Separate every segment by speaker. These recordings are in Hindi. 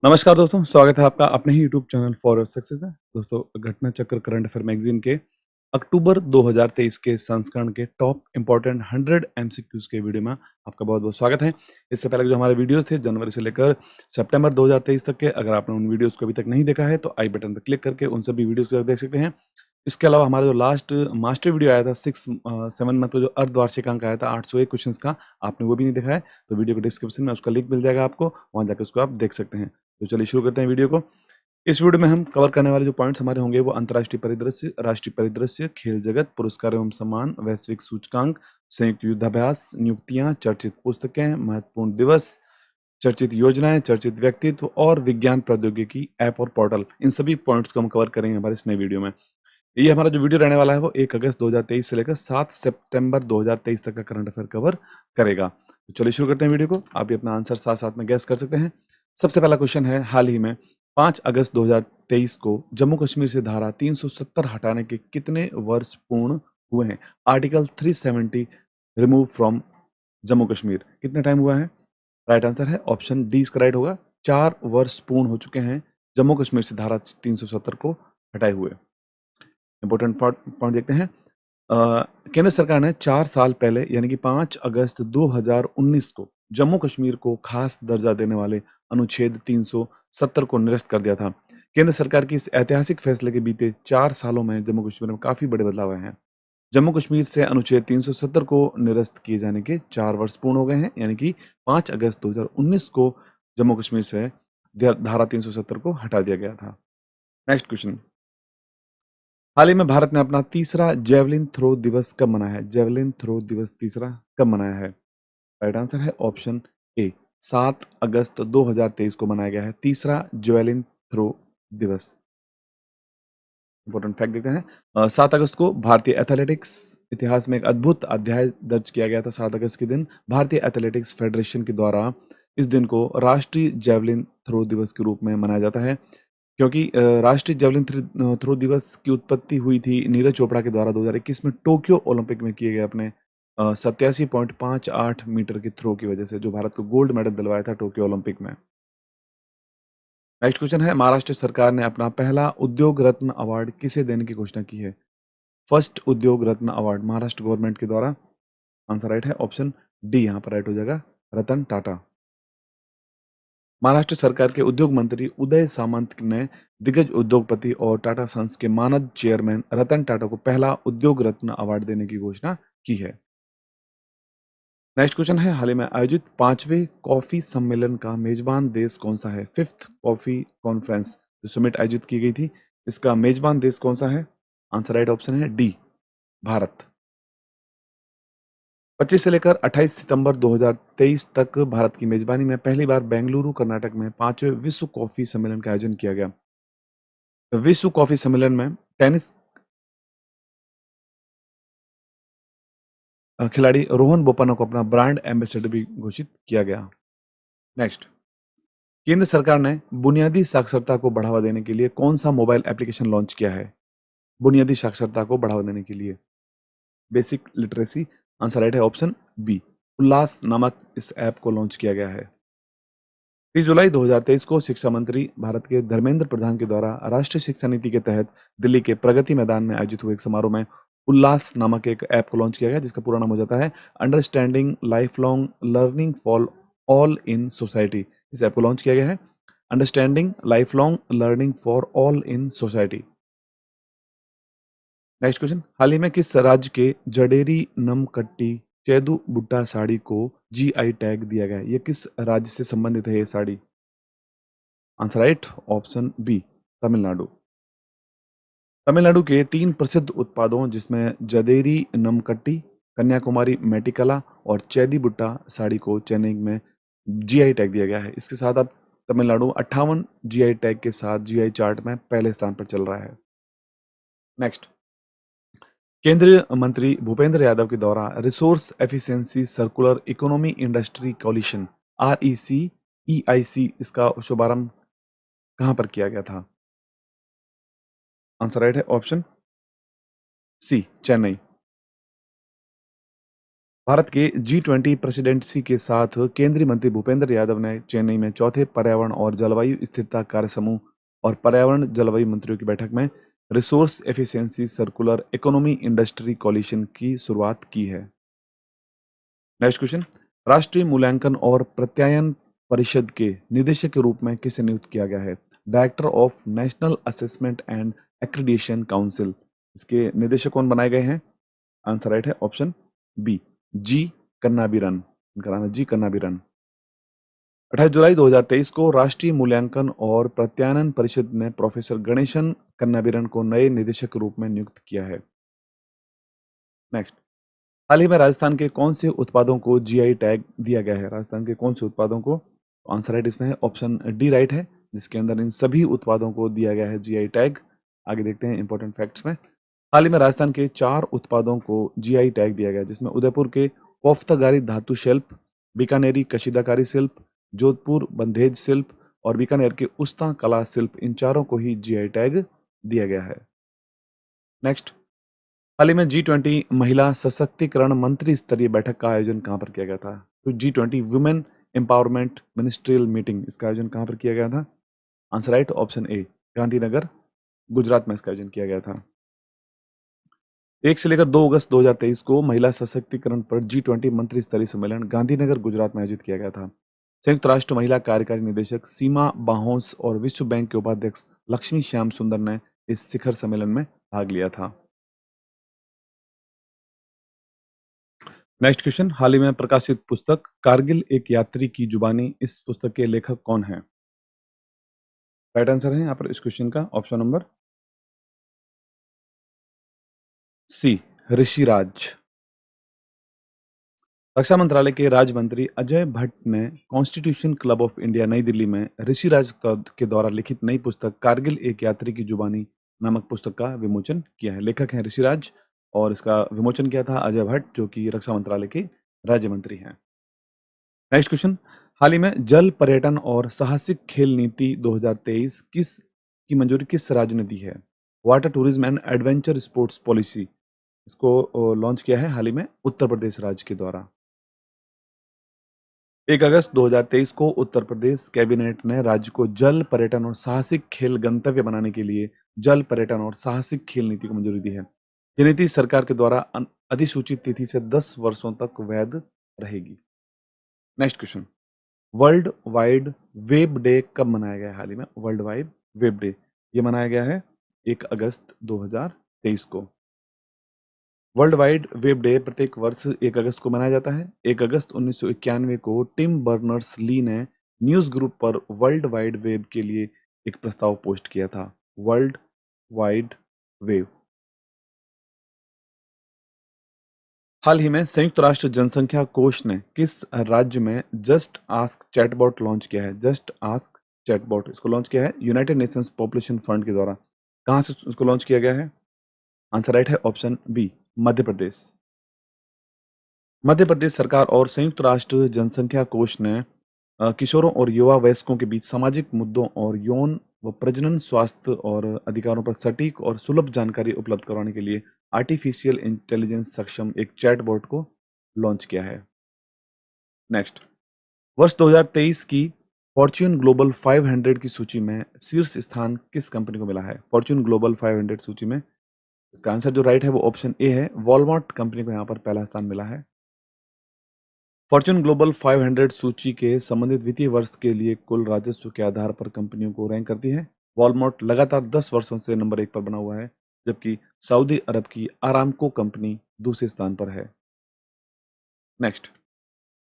Speaker 1: नमस्कार दोस्तों, स्वागत है आपका अपने ही यूट्यूब चैनल फॉर सक्सेस में। दोस्तों, घटना चक्र करंट अफेयर मैगजीन के अक्टूबर 2023 के संस्करण के टॉप इम्पोर्टेंट 100 एमसीक्यूज के वीडियो में आपका बहुत-बहुत स्वागत है। इससे पहले जो हमारे वीडियोस थे जनवरी से लेकर सितंबर 2023 तक के, अगर आपने उन वीडियोस को अभी तक नहीं देखा है तो आई बटन पर क्लिक करके उन सभी वीडियोस को आप देख सकते हैं। इसके अलावा हमारा जो लास्ट मास्टर वीडियो आया था 7 मंथ में, जो अर्धवार्षिकांक आया था 801 क्वेश्चंस का, आपने वो भी नहीं देखा है तो वीडियो को डिस्क्रिप्शन में उसका लिंक मिल जाएगा आपको, वहाँ जाकर उसको आप देख सकते हैं। तो चलिए शुरू करते हैं वीडियो को। इस वीडियो में हम कवर करने वाले जो पॉइंट्स हमारे होंगे वो अंतर्राष्ट्रीय परिदृश्य, राष्ट्रीय परिदृश्य, खेल जगत, पुरस्कार एवं सम्मान, वैश्विक सूचकांक, संयुक्त युद्धाभ्यास, नियुक्तियां, चर्चित पुस्तकें, महत्वपूर्ण दिवस, चर्चित योजनाएं, चर्चित व्यक्तित्व और विज्ञान प्रौद्योगिकी ऐप और पोर्टल। इन सभी पॉइंट्स को हम कवर करेंगे हमारे इस नए वीडियो में। ये हमारा जो वीडियो रहने वाला है वो 1 अगस्त 2023 से लेकर 7 सितंबर 2023 तक का करंट अफेयर कवर करेगा। तो चलिए शुरू करते हैं वीडियो को। आप भी अपना आंसर साथ-साथ में गैस कर सकते हैं। सबसे पहला क्वेश्चन है, हाल ही में 5 अगस्त 2023 को जम्मू कश्मीर से धारा 370 हटाने के कितने वर्ष पूर्ण हुए हैं? Article 370 remove from Jammu Kashmir, कितने टाइम हुआ है? राइट आंसर है ऑप्शन डी इसका राइट होगा। 4 वर्ष पूर्ण हो चुके हैं जम्मू कश्मीर से धारा 370 को हटाए हुए। इंपॉर्टेंट पॉइंट देखते हैं। केंद्र सरकार ने 4 साल पहले यानी कि 5 अगस्त 2019 को जम्मू कश्मीर को खास दर्जा देने वाले अनुच्छेद 370 को निरस्त कर दिया था। केंद्र सरकार की इस ऐतिहासिक फैसले के बीते 4 सालों में जम्मू कश्मीर में काफ़ी बड़े बदलाव आए हैं। जम्मू कश्मीर से अनुच्छेद 370 को निरस्त किए जाने के 4 वर्ष पूर्ण हो गए हैं, यानी कि 5 अगस्त 2019 को जम्मू कश्मीर से धारा 370 को हटा दिया गया था। नेक्स्ट क्वेश्चन, हाल ही में भारत ने अपना तीसरा जेवलिन थ्रो दिवस कब मनाया है? जेवलिन थ्रो दिवस तीसरा कब मनाया है? राइट आंसर है ऑप्शन ए, 7 अगस्त 2023 को मनाया गया है तीसरा जेवलिन थ्रो दिवस। इंपॉर्टेंट फैक्ट देखते हैं। 7 अगस्त को भारतीय एथलेटिक्स इतिहास में एक अद्भुत अध्याय दर्ज किया गया था। 7 अगस्त के दिन भारतीय एथलेटिक्स फेडरेशन के द्वारा इस दिन को राष्ट्रीय जेवलिन थ्रो दिवस के रूप में मनाया जाता है, क्योंकि राष्ट्रीय जेवलिन थ्रो दिवस की उत्पत्ति हुई थी नीरज चोपड़ा के द्वारा 2021 में टोक्यो ओलंपिक में किए गए अपने 87.58 मीटर के थ्रो की वजह से, जो भारत को गोल्ड मेडल दिलवाया था टोक्यो ओलंपिक में। नेक्स्ट क्वेश्चन है, महाराष्ट्र सरकार ने अपना पहला उद्योग रत्न अवार्ड किसे देने की घोषणा की है? फर्स्ट उद्योग रत्न अवार्ड महाराष्ट्र गवर्नमेंट के द्वारा। आंसर राइट है ऑप्शन डी, यहाँ पर राइट हो जाएगा रतन टाटा। महाराष्ट्र सरकार के उद्योग मंत्री उदय सामंत ने दिग्गज उद्योगपति और टाटा सन्स के मानद चेयरमैन रतन टाटा को पहला उद्योग रत्न अवार्ड देने की घोषणा की है। नेक्स्ट क्वेश्चन है, हाल ही में आयोजित 5वें कॉफी सम्मेलन का मेजबान देश कौन सा है? 5th कॉफी कॉन्फ्रेंस जो समिट आयोजित की गई थी, इसका मेजबान देश कौन सा है? आंसर राइट ऑप्शन है डी, भारत। 25 से लेकर 28 सितंबर 2023 तक भारत की मेजबानी में पहली बार बेंगलुरु कर्नाटक में 5वें विश्व कॉफी सम्मेलन का आयोजन किया गया। विश्व कॉफी सम्मेलन में टेनिस खिलाड़ी रोहन बोपन्ना को अपना ब्रांड एम्बेसडर भी घोषित किया गया। नेक्स्ट, केंद्र सरकार ने बुनियादी साक्षरता को बढ़ावा देने के लिए कौन सा मोबाइल एप्लीकेशन लॉन्च किया है? बुनियादी साक्षरता को बढ़ावा देने के लिए बेसिक लिटरेसी, आंसर राइट है ऑप्शन बी, उल्लास नामक इस ऐप को लॉन्च किया गया है। 30 जुलाई 2023 को शिक्षा मंत्री भारत के धर्मेंद्र प्रधान के द्वारा राष्ट्रीय शिक्षा नीति के तहत दिल्ली के प्रगति मैदान में आयोजित हुए एक समारोह में उल्लास नामक एक ऐप को लॉन्च किया गया, जिसका पूरा नाम हो जाता है understanding life long learning for all in society. इस ऐप को लॉन्च किया गया है, understanding life long learning for all in society. Next question, हाल ही में किस राज्य के जडेरी नमकट्टी चेदू बुट्टा साड़ी को जीआई टैग दिया गया है? ये किस राज्य से संबंधित है ये sari? Answer right option B, Tamil Nadu. Tamil Nadu के 3 प्रसिद्ध उत्पादों जिसमें जदेरी नमकट्टी, कन्याकुमारी मेटिकला और चैदी बुट्टा साड़ी को चेन्नई में जीआई टैग दिया गया है। इसके साथ अब तमिलनाडु 58 जीआई टैग के साथ जीआई चार्ट में पहले स्थान पर चल रहा है। नेक्स्ट, केंद्रीय मंत्री भूपेंद्र यादव के द्वारा resource efficiency circular economy industry coalition RECEIC इसका शुभारंभ कहां पर किया गया था? आंसर राइट है ऑप्शन सी, चेन्नई। भारत के G20 प्रेसिडेंसी के साथ केंद्रीय मंत्री भूपेंद्र यादव ने चेन्नई में चौथे पर्यावरण और जलवायु स्थिरता कार्य समूह और पर्यावरण जलवायु मंत्रियों की बैठक में resource efficiency circular economy industry coalition की शुरुआत की है। नेक्स्ट क्वेश्चन, राष्ट्रीय मूल्यांकन और प्रत्यायन परिषद के निदेशक के रूप में किसे नियुक्त किया गया है? Director of national assessment and accreditation council, इसके निदेशक कौन बनाए गए हैं? आंसर राइट है ऑप्शन बी, जी कन्नाबिरन। इनका नाम है जी कन्नाबिरन। 28 जुलाई 2023 को राष्ट्रीय मूल्यांकन और प्रत्यायन परिषद ने प्रोफेसर गणेशन कन्नाबिरन को नए निदेशक के रूप में नियुक्त किया है। नेक्स्ट, हाल ही में राजस्थान के कौन से उत्पादों को जीआई टैग दिया गया है? राजस्थान के कौन से उत्पादों को? आंसर राइट इसमें है ऑप्शन डी राइट है, जिसके अंदर इन सभी उत्पादों को दिया गया है जीआई टैग। आगे देखते हैं इंपॉर्टेंट फैक्ट्स में। हाल ही में राजस्थान के 4 उत्पादों को जीआई टैग दिया गया है, जिसमें उदयपुर के कोफ्तागारी धातु शिल्प, बीकानेरी कशीदाकारी शिल्प, जोधपुर बंधेज शिल्प और बीकानेर के उस्ता कला शिल्प, इन चारों को ही जीआई टैग दिया गया है। नेक्स्ट, हाल ही में G20 महिला सशक्तिकरण मंत्री स्तरीय बैठक का आयोजन कहां पर किया गया था? तो G20 women empowerment ministerial meeting, इसका आयोजन कहां पर किया गया था? आंसर राइट ऑप्शन ए, गांधीनगर गुजरात में इसका आयोजन किया गया था। 1 से लेकर 2 अगस्त 2023 को महिला सशक्तिकरण पर G20 मंत्री स्तरीय सम्मेलन गांधीनगर गुजरात में आयोजित किया गया था। संयुक्त राष्ट्र महिला कार्यकारी निदेशक सीमा बाहोस और विश्व बैंक के उपाध्यक्ष लक्ष्मी श्याम सुंदर ने इस शिखर सम्मेलन में भाग लिया था। नेक्स्ट क्वेश्चन, हाल ही में प्रकाशित पुस्तक कारगिल एक यात्री की जुबानी, इस पुस्तक के लेखक कौन है? राइट आंसर है यहाँ पर इस क्वेश्चन का ऑप्शन नंबर सी, ऋषिराज। रक्षा मंत्रालय के राज्य मंत्री अजय भट्ट ने कॉन्स्टिट्यूशन क्लब ऑफ इंडिया नई दिल्ली में ऋषिराज के द्वारा लिखित नई पुस्तक कारगिल एक यात्री की जुबानी नामक पुस्तक का विमोचन किया है। लेखक हैं ऋषिराज और इसका विमोचन किया था अजय भट्ट, जो कि रक्षा मंत्रालय के राज्य मंत्री हैं। नेक्स्ट क्वेश्चन, हाल ही में जल पर्यटन और साहसिक खेल नीति 2023 की मंजूरी किस राज्य ने दी है? Water tourism and adventure sports policy, इसको लॉन्च किया है हाल ही में उत्तर प्रदेश राज्य के द्वारा। 1 अगस्त 2023 को उत्तर प्रदेश कैबिनेट ने राज्य को जल पर्यटन और साहसिक खेल गंतव्य बनाने के लिए जल पर्यटन और साहसिक खेल नीति को मंजूरी दी है। ये नीति सरकार के द्वारा अधिसूचित तिथि से 10 वर्षों तक वैध रहेगी। Next question, world wide web day कब मनाया गया है? हाल ही में वर्ल्ड वाइड वेब डे ये मनाया गया है 1 अगस्त 2023 को। वर्ल्ड वाइड वेब डे प्रत्येक वर्ष 1 अगस्त को मनाया जाता है। 1 अगस्त 1991 को टिम बर्नर्स ली ने न्यूज़ ग्रुप पर वर्ल्ड वाइड वेब के लिए एक प्रस्ताव पोस्ट किया था। World wide web. हाल ही में संयुक्त राष्ट्र जनसंख्या कोष ने किस राज्य में जस्ट आस्क चैटबॉट लॉन्च किया है? जस्ट आस्क चैटबॉट इसको लॉन्च किया है यूनाइटेड नेशंस पॉपुलेशन फंड के द्वारा। कहाँ से इसको लॉन्च किया गया है? आंसर राइट है ऑप्शन बी, मध्य प्रदेश। मध्य प्रदेश सरकार और संयुक्त राष्ट्र जनसंख्या कोष ने किशोरों और युवा वयस्कों के बीच सामाजिक मुद्दों और यौन व प्रजनन स्वास्थ्य और अधिकारों पर सटीक और सुलभ जानकारी उपलब्ध करवाने के लिए आर्टिफिशियल इंटेलिजेंस सक्षम एक चैटबॉट को लॉन्च किया है। नेक्स्ट, वर्ष 2023 की फॉर्च्यून ग्लोबल 500 की सूची में शीर्ष स्थान किस कंपनी को मिला है? फॉर्च्यून ग्लोबल 500 सूची में इसका आंसर जो राइट है वो ऑप्शन ए है, वॉलमार्ट कंपनी को यहाँ पर पहला स्थान मिला है। फॉर्च्यून ग्लोबल 500 सूची के संबंधित वित्तीय वर्ष के लिए कुल राजस्व के आधार पर कंपनियों को रैंक करती है। वॉलमार्ट लगातार 10 वर्षों से नंबर 1 पर बना हुआ है, जबकि सऊदी अरब की आरामको कंपनी दूसरे स्थान पर है। नेक्स्ट,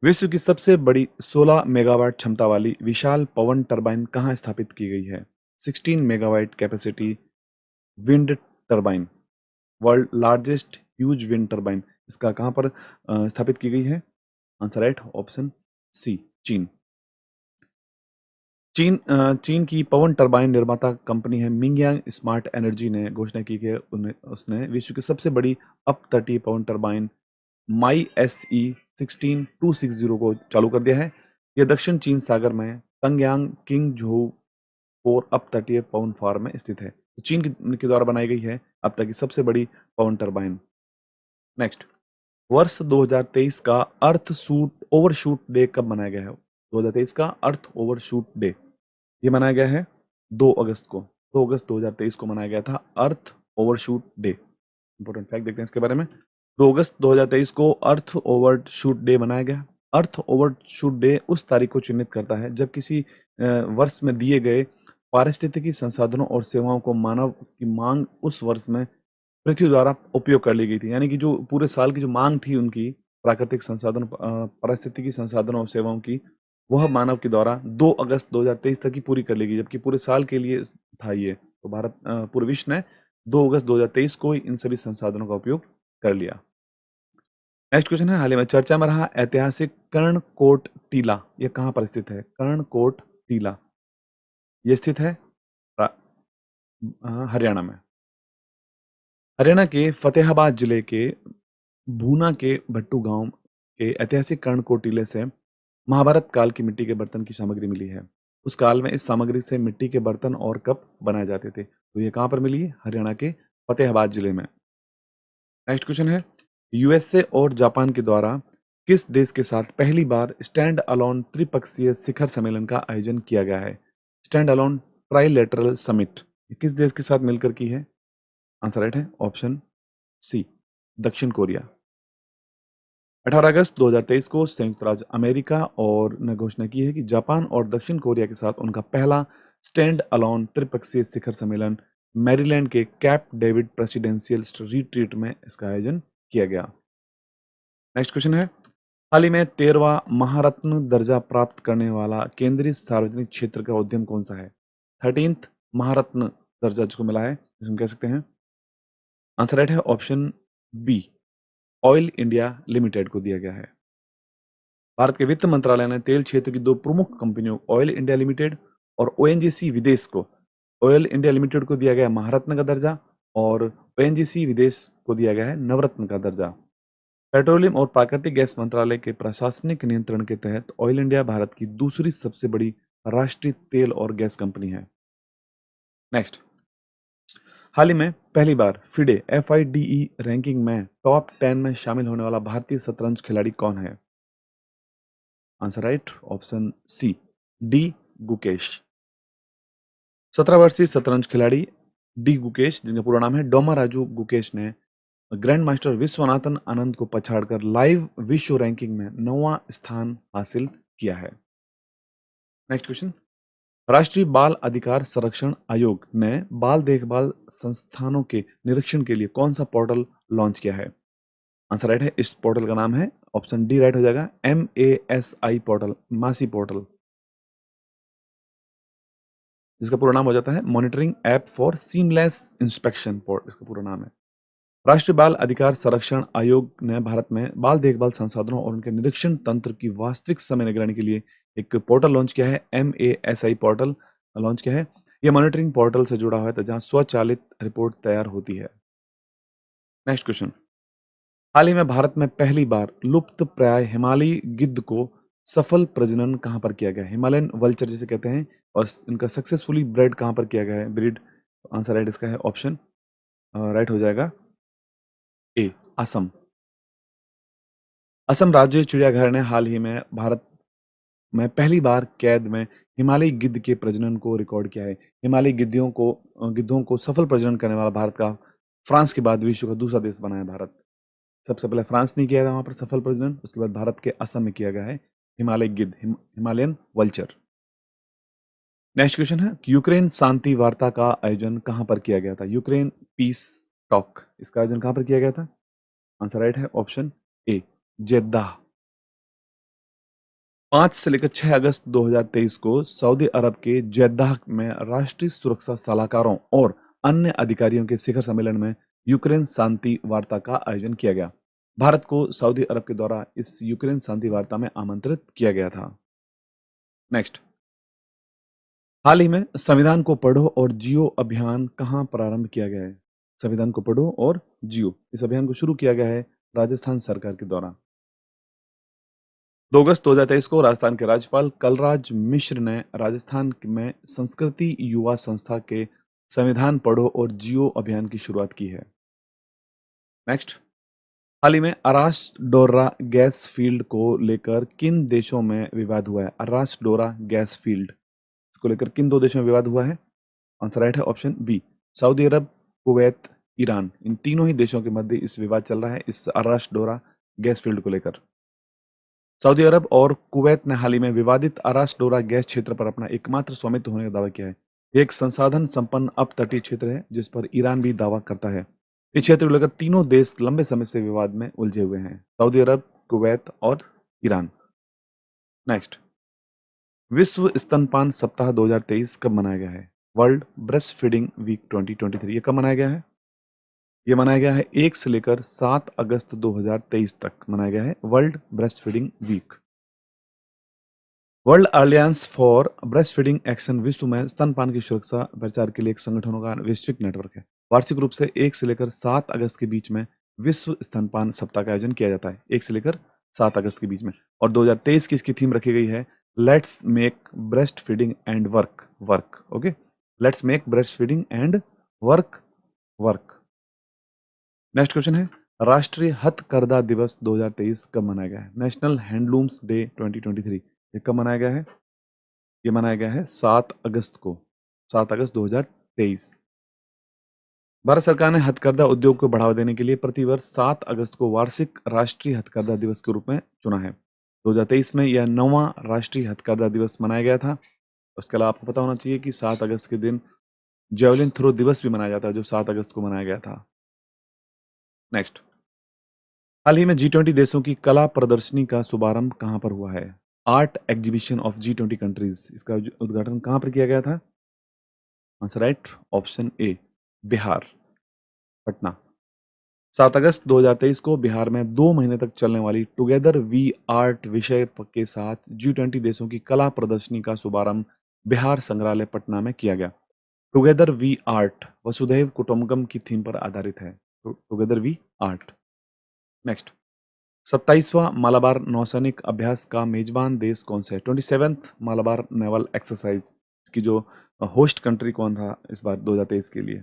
Speaker 1: विश्व की सबसे बड़ी 16 मेगावाट क्षमता वाली विशाल पवन टरबाइन कहाँ स्थापित की गई है? 16 megawatt capacity wind turbine, world largest huge wind turbine, इसका कहाँ पर स्थापित की गई है? आंसर राइट ऑप्शन सी, चीन। चीन की पवन टरबाइन निर्माता कंपनी है मिंगयांग स्मार्ट एनर्जी ने घोषणा की कि उसने विश्व की सबसे बड़ी अपतटीय पवन टरबाइन माई SE 16260 को चालू कर दिया है। यह दक्षिण चीन सागर में तंगयांग किंग झोउ 4 अपतटीय पवन फार्म में स्थित है। तो चीन के द्वारा बनाई गई है अब तक की सबसे बड़ी पवन टरबाइन। नेक्स्ट, वर्ष 2023 का अर्थ शूट ओवरशूट डे कब मनाया गया है? 2023 का अर्थ ओवरशूट डे ये मनाया गया है 2 अगस्त को। 2 अगस्त 2023 को मनाया गया था अर्थ ओवरशूट डे। इंपॉर्टेंट फैक्ट देखते हैं इसके बारे में। 2 अगस्त 2023 को अर्थ ओवरशूट डे मनाया गया। अर्थ ओवरशूट डे उस तारीख को चिन्हित करता है जब किसी वर्ष में दिए गए पारिस्थितिकी संसाधनों और सेवाओं को मानव की मांग उस वर्ष में पृथ्वी द्वारा उपयोग कर ली गई थी। यानी कि जो पूरे साल की जो मांग थी उनकी प्राकृतिक संसाधन पारिस्थितिकी संसाधनों और सेवाओं की, वह मानव के द्वारा 2 अगस्त 2023 तक ही पूरी कर ली गई, जबकि पूरे साल के लिए था ये। तो पूरे विश्व ने 2 अगस्त 2023 को ही इन सभी संसाधनों का उपयोग कर लिया। नेक्स्ट क्वेश्चन है, हाल ही में चर्चा में रहा ऐतिहासिक कर्णकोट टीला, यह कहाँ पर स्थित है? कर्णकोट टीला ये स्थित है हरियाणा में। हरियाणा के फतेहाबाद जिले के भूना के भट्टू गांव के ऐतिहासिक कर्णकोट टीले से महाभारत काल की मिट्टी के बर्तन की सामग्री मिली है। उस काल में इस सामग्री से मिट्टी के बर्तन और कप बनाए जाते थे। तो ये कहाँ पर मिली है? हरियाणा के फतेहाबाद जिले में। नेक्स्ट क्वेश्चन है, यूएसए और जापान के द्वारा किस देश के साथ पहली बार स्टैंड अलोन त्रिपक्षीय शिखर सम्मेलन का आयोजन किया गया है? स्टैंड अलोन ट्राइलेटरल समिट किस देश के साथ मिलकर की है? आंसर राइट है ऑप्शन सी, दक्षिण कोरिया। 18 अगस्त 2023 को संयुक्त राज्य अमेरिका और ने घोषणा की है कि जापान और दक्षिण कोरिया के साथ उनका पहला स्टैंड अलोन त्रिपक्षीय शिखर सम्मेलन मैरीलैंड के कैप डेविड प्रेसिडेंशियल रिट्रीट में इसका आयोजन किया गया। नेक्स्ट क्वेश्चन है, हाल ही में 13वां महारत्न दर्जा प्राप्त करने वाला केंद्रीय सार्वजनिक क्षेत्र का उद्यम कौन सा है? 13th महारत्न दर्जा जिसको मिला है, जिसको कह सकते हैं। आंसर राइट है option B, Oil India Limited को दिया गया है। भारत के वित्त मंत्रालय ने तेल क्षेत्र की दो प्रमुख कंपनियों ऑयल इंडिया लिमिटेड और ओएनजीसी विदेश को, ऑयल इंडिया लिमिटेड को दिया गया महारत्न का दर्जा और ओएनजीसी विदेश को दिया गया है नवरत्न का दर्जा। पेट्रोलियम और प्राकृतिक गैस मंत्रालय के प्रशासनिक नियंत्रण के तहत ऑयल इंडिया भारत की दूसरी सबसे बड़ी राष्ट्रीय तेल और गैस कंपनी है। नेक्स्ट, हाल ही में पहली बार फिडे FIDE रैंकिंग में टॉप 10 में शामिल होने वाला भारतीय शतरंज खिलाड़ी कौन है? Answer right option C, D Gukesh. 17 वर्षीय शतरंज खिलाड़ी डी गुकेश, जिनका पूरा नाम है डोमा राजू गुकेश, ने ग्रैंड मास्टर विश्वनाथन आनंद को पछाड़कर लाइव विश्व रैंकिंग में 9वां स्थान हासिल किया है। नेक्स्ट क्वेश्चन, राष्ट्रीय बाल अधिकार संरक्षण आयोग ने बाल देखभाल संस्थानों के निरीक्षण के लिए कौन सा पोर्टल लॉन्च किया है? आंसर राइट है, इस पोर्टल का नाम है ऑप्शन डी राइट हो जाएगा, MASI पोर्टल, मासी पोर्टल, जिसका पूरा नाम हो जाता है monitoring app for seamless inspection port, इसका पूरा नाम है। राष्ट्रीय बाल अधिकार संरक्षण आयोग ने भारत में बाल देखभाल संसाधनों और उनके निरीक्षण तंत्र की वास्तविक समय निगरानी के लिए एक पोर्टल लॉन्च किया है, MASI पोर्टल लॉन्च किया है। यह मॉनिटरिंग पोर्टल से जुड़ा हुआ है जहां स्वचालित रिपोर्ट तैयार होती है। नेक्स्ट क्वेश्चन, हाल ही में भारत में पहली बार लुप्त प्राय हिमालयी गिद्ध को सफल प्रजनन कहां पर किया गया है? हिमालयन वल्चर जिसे कहते हैं, और इनका सक्सेसफुली ब्रेड कहां पर किया गया है, ब्रीड? आंसर राइट इसका है ऑप्शन राइट हो जाएगा ए, असम। असम राज्य चिड़ियाघर ने हाल ही में भारत में पहली बार कैद में हिमालयी गिद्ध के प्रजनन को रिकॉर्ड किया है। हिमालयी गिद्धों को सफल प्रजनन करने वाला भारत का फ्रांस के बाद विश्व का दूसरा देश बना है भारत। सबसे पहले फ्रांस ने किया था वहां पर सफल प्रजनन, उसके बाद भारत के असम में किया गया है हिमालय गिद्ध, हिमालयन वल्चर। नेक्स्ट क्वेश्चन है, यूक्रेन शांति वार्ता का आयोजन कहां पर किया गया था? यूक्रेन पीस टॉक, इसका आयोजन कहां पर किया गया था? आंसर राइट है ऑप्शन ए, जेद्दाह। 5 से लेकर 6 अगस्त 2023 को सऊदी अरब के जेद्दाह में राष्ट्रीय सुरक्षा सलाहकारों और अन्य अधिकारियों के शिखर सम्मेलन में यूक्रेन शांति वार्ता का आयोजन किया गया। भारत को सऊदी अरब के द्वारा इस यूक्रेन शांति वार्ता में आमंत्रित किया गया था। नेक्स्ट, हाल ही में संविधान को पढ़ो और जियो अभियान कहां प्रारंभ किया गया है? संविधान को पढ़ो और जियो, इस अभियान को शुरू किया गया है राजस्थान सरकार के द्वारा। 2 अगस्त 2023 को राजस्थान के राज्यपाल कलराज मिश्र ने राजस्थान में संस्कृति युवा संस्था के संविधान पढ़ो और जियो अभियान की शुरुआत की है। नेक्स्ट, हाल ही में अरास्डोरा गैस फील्ड को लेकर किन देशों में विवाद हुआ है? अरास्डोरा गैस फील्ड इसको लेकर किन दो देशों में विवाद हुआ है? आंसर राइट है ऑप्शन बी, सऊदी अरब, कुवैत, ईरान। इन तीनों ही देशों के मध्य इस विवाद चल रहा है इस अरास्डोरा गैस फील्ड को लेकर। सऊदी अरब और कुवैत ने हाल ही में विवादित अरास्डोरा गैस क्षेत्र पर अपना एकमात्र स्वामित्व होने का दावा किया है। ये एक संसाधन संपन्न अपतटीय क्षेत्र है जिस पर ईरान भी दावा करता है। इस क्षेत्र को लेकर तीनों देश लंबे समय से विवाद में उलझे हुए हैं, सऊदी अरब, कुवैत और ईरान। नेक्स्ट, विश्व स्तनपान सप्ताह 2023 कब मनाया गया है? वर्ल्ड ब्रेस्ट फीडिंग वीक 2023 ये कब मनाया गया है? ये मनाया गया है 1 से लेकर 7 अगस्त 2023 तक मनाया गया है world breastfeeding week. World alliance for breastfeeding action विश्व में स्तनपान की सुरक्षा प्रचार के लिए एक संगठनों का वैश्विक नेटवर्क है। वार्षिक रूप से 1 से लेकर 7 अगस्त के बीच में विश्व स्तनपान सप्ताह का आयोजन किया जाता है, 1 से लेकर 7 अगस्त के बीच में। और 2023 की इसकी थीम रखी गई है let's make breast feeding and work work. Okay, let's make breast feeding and work work. Next question है, राष्ट्रीय हथकरघा दिवस 2023 कब मनाया गया है? नेशनल हैंडलूम्स डे 2023 ये कब मनाया गया है? ये मनाया गया है 7 अगस्त को, 7 अगस्त 2023। भारत सरकार ने हथकरघा उद्योग को बढ़ावा देने के लिए प्रतिवर्ष 7 अगस्त को वार्षिक राष्ट्रीय हथकरघा दिवस के रूप में चुना है। 2023 में यह 9वां राष्ट्रीय हथकरघा दिवस मनाया गया था। उसके अलावा आपको पता होना चाहिए कि 7 अगस्त के दिन जेवलिन थ्रो दिवस भी मनाया जाता है जो 7 अगस्त को मनाया गया था। नेक्स्ट, हाल ही में G20 देशों की कला प्रदर्शनी का शुभारंभ कहां पर हुआ है? Art exhibition of G20 countries, इसका उद्घाटन कहां पर किया गया था? आंसर राइट ऑप्शन ए, बिहार, पटना। 7 अगस्त 2023 को बिहार में 2 महीने तक चलने वाली टुगेदर वी आर्ट विषय के साथ G20 देशों की कला प्रदर्शनी का शुभारंभ बिहार संग्रहालय पटना में किया गया। टुगेदर वी आर्ट वसुधैव कुटुंबकम की थीम पर आधारित है। Together we art. नेक्स्ट, 27वां मालाबार नौसैनिक अभ्यास का मेजबान देश कौन सा है? 27th मालाबार नेवल एक्सरसाइज की जो होस्ट कंट्री कौन था इस बार 2023 के लिए?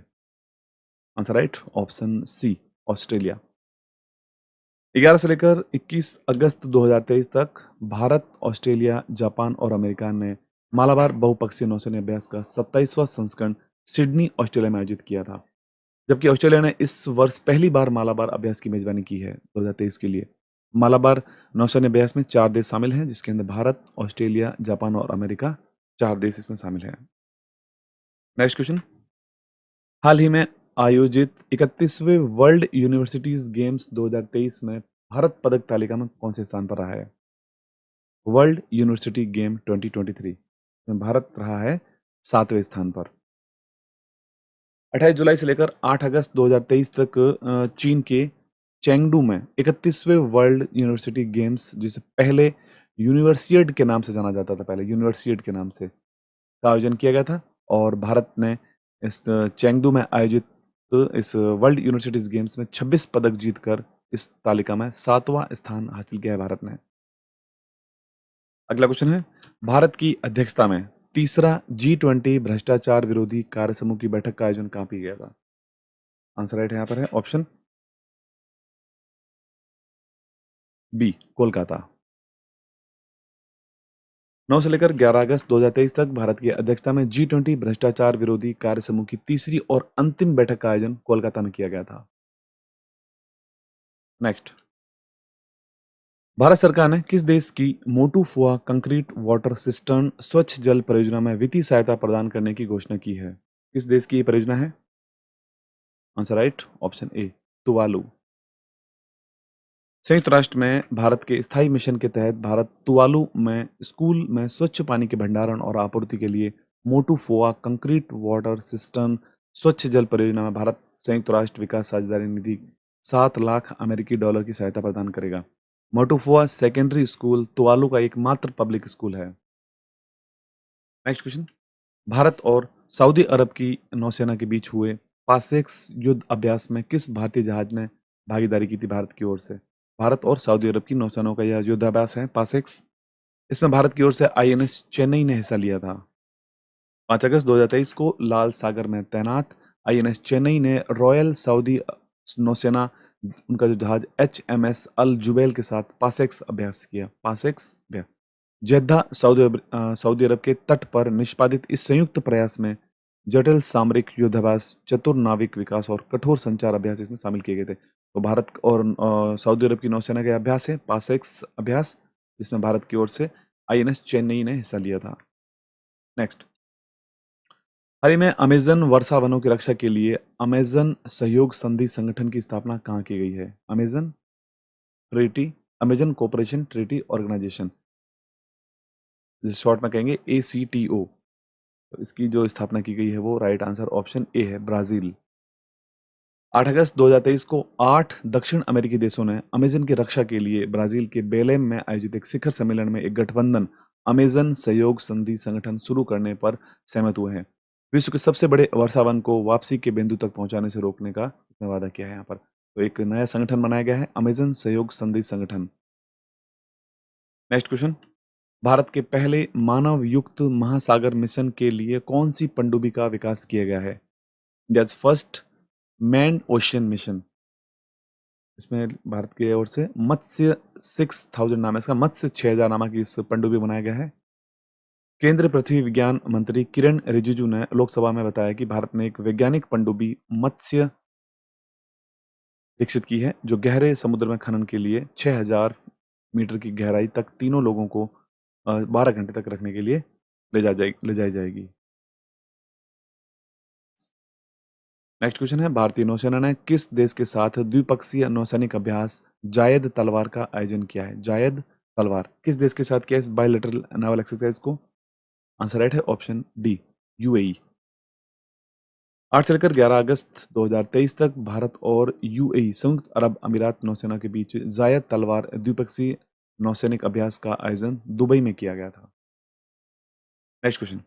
Speaker 1: Answer right option C, Australia. 11 से लेकर 21 अगस्त 2023 तक भारत, ऑस्ट्रेलिया, जापान और अमेरिका ने मालाबार बहुपक्षीय नौसैनिक अभ्यास का 27वां संस्करण सिडनी, ऑस्ट्रेलिया में आयोजित किया था। जबकि ऑस्ट्रेलिया ने इस वर्ष पहली बार मालाबार अभ्यास की मेजबानी की है 2023 के लिए। मालाबार नौसैन्य अभ्यास में 4 देश शामिल हैं जिसके अंदर भारत, ऑस्ट्रेलिया, जापान और अमेरिका 4 देश इसमें शामिल हैं। नेक्स्ट क्वेश्चन, हाल ही में आयोजित 31वें वर्ल्ड यूनिवर्सिटीज गेम्स 2023 में भारत पदक तालिका में कौन से स्थान पर रहा है? वर्ल्ड यूनिवर्सिटी गेम 2023 में भारत रहा है 7वें स्थान पर। 28 जुलाई से लेकर 8 अगस्त 2023 तक चीन के चेंगडू में 31वें वर्ल्ड यूनिवर्सिटी गेम्स, जिसे पहले यूनिवर्सिएड के नाम से जाना जाता था, पहले यूनिवर्सिएड के नाम से, का आयोजन किया गया था। और भारत ने इस चेंगडू में आयोजित इस वर्ल्ड यूनिवर्सिटीज गेम्स में 26 पदक जीतकर इस तालिका में 7वां स्थान हासिल किया है भारत ने। अगला क्वेश्चन है, भारत की अध्यक्षता में तीसरा G20 भ्रष्टाचार विरोधी कार्य समूह की बैठक का आयोजन कहाँ पे किया था? आंसर राइट यहाँ पर है ऑप्शन बी, कोलकाता। 9 से लेकर 11 अगस्त 2023 तक भारत की अध्यक्षता में G20 भ्रष्टाचार विरोधी कार्य समूह की तीसरी और अंतिम बैठक का आयोजन कोलकाता में किया गया था। नेक्स्ट, भारत सरकार ने किस देश की मोटू-फुआ कंक्रीट वाटर सिस्टर्न स्वच्छ जल परियोजना में वित्तीय सहायता प्रदान करने की घोषणा की है? किस देश की ये परियोजना है? आंसर राइट ऑप्शन ए, तुवालू। संयुक्त राष्ट्र में भारत के स्थायी मिशन के तहत भारत तुवालू में स्कूल में स्वच्छ पानी के भंडारण और आपूर्ति के लिए मोटू-फुआ कंक्रीट वाटर सिस्टर्न स्वच्छ जल परियोजना में भारत संयुक्त राष्ट्र विकास साझेदारी निधि 7 लाख अमेरिकी डॉलर की सहायता प्रदान करेगा। मोटूफुआ सेकेंडरी स्कूल तुवालू का एकमात्र पब्लिक स्कूल है। नेक्स्ट क्वेश्चन, भारत और सऊदी अरब की नौसेना के बीच हुए पासेक्स युद्ध अभ्यास में किस भारतीय जहाज ने भागीदारी की थी भारत की ओर से? भारत और सऊदी अरब की नौसेनाओं का यह युद्धाभ्यास है पासेक्स। इसमें भारत की ओर से INS चेन्नई ने हिस्सा लिया था। 5 अगस्त 2023 को लाल सागर में तैनात INS चेन्नई ने रॉयल सऊदी नौसेना उनका जो जहाज HMS अल जुबैल के साथ पासेक्स अभ्यास किया। पासेक्स अभ्यास जेद्दा सऊदी अरब के तट पर निष्पादित इस संयुक्त प्रयास में जटिल सामरिक युद्धाभ्यास, चतुर नाविक विकास और कठोर संचार अभ्यास इसमें शामिल किए गए थे। तो भारत और सऊदी अरब की नौसेना का अभ्यास है पासेक्स अभ्यास, जिसमें भारत की ओर से INS चेन्नई ने हिस्सा लिया था। नेक्स्ट, हाल ही में अमेजन वर्षा वनों की रक्षा के लिए अमेजन सहयोग संधि संगठन की स्थापना कहाँ की गई है? Amazon treaty, Amazon cooperation treaty organization, जिस शॉर्ट में कहेंगे ACTO। तो इसकी जो स्थापना की गई है वो राइट आंसर ऑप्शन ए है, ब्राजील। 8 अगस्त 2023 को 8 दक्षिण अमेरिकी देशों ने अमेजन की रक्षा के लिए ब्राजील के बेलेम में आयोजित एक शिखर सम्मेलन में एक गठबंधन अमेजन सहयोग संधि संगठन शुरू करने पर सहमत हुए हैं। विश्व के सबसे बड़े वर्षावन को वापसी के बिंदु तक पहुंचाने से रोकने का इसने वादा किया है यहाँ पर। तो एक नया संगठन बनाया गया है, अमेजन सहयोग संधि संगठन। नेक्स्ट क्वेश्चन, भारत के पहले मानव युक्त महासागर मिशन के लिए कौन सी पनडुब्बी का विकास किया गया है? India's first manned ocean mission. इसमें भारत की ओर से मत्स्य 6000 नाम है इसका, मत्स्य 6000 नामक इस पनडुब्बी बनाया गया है। केंद्रीय पृथ्वी विज्ञान मंत्री किरण रिजिजू ने लोकसभा में बताया कि भारत ने एक वैज्ञानिक पनडुब्बी मत्स्य विकसित की है, जो गहरे समुद्र में खनन के लिए 6000 मीटर की गहराई तक तीनों लोगों को 12 घंटे तक रखने के लिए ले जाई जाएगी। नेक्स्ट क्वेश्चन है, भारतीय नौसेना ने किस देश के साथ द्विपक्षीय नौसैनिक अभ्यास जायद तलवार का आयोजन किया है? जायद तलवार किस देश के साथ किया है इस बायलैटरल नेवल एक्सरसाइज को? आंसर राइट है ऑप्शन डी, UAE। 8 से लेकर 11 अगस्त 2023 तक भारत और UAE संयुक्त अरब अमीरात नौसेना के बीच जायद तलवार द्विपक्षीय नौसैनिक अभ्यास का आयोजन दुबई में किया गया था। नेक्स्ट क्वेश्चन,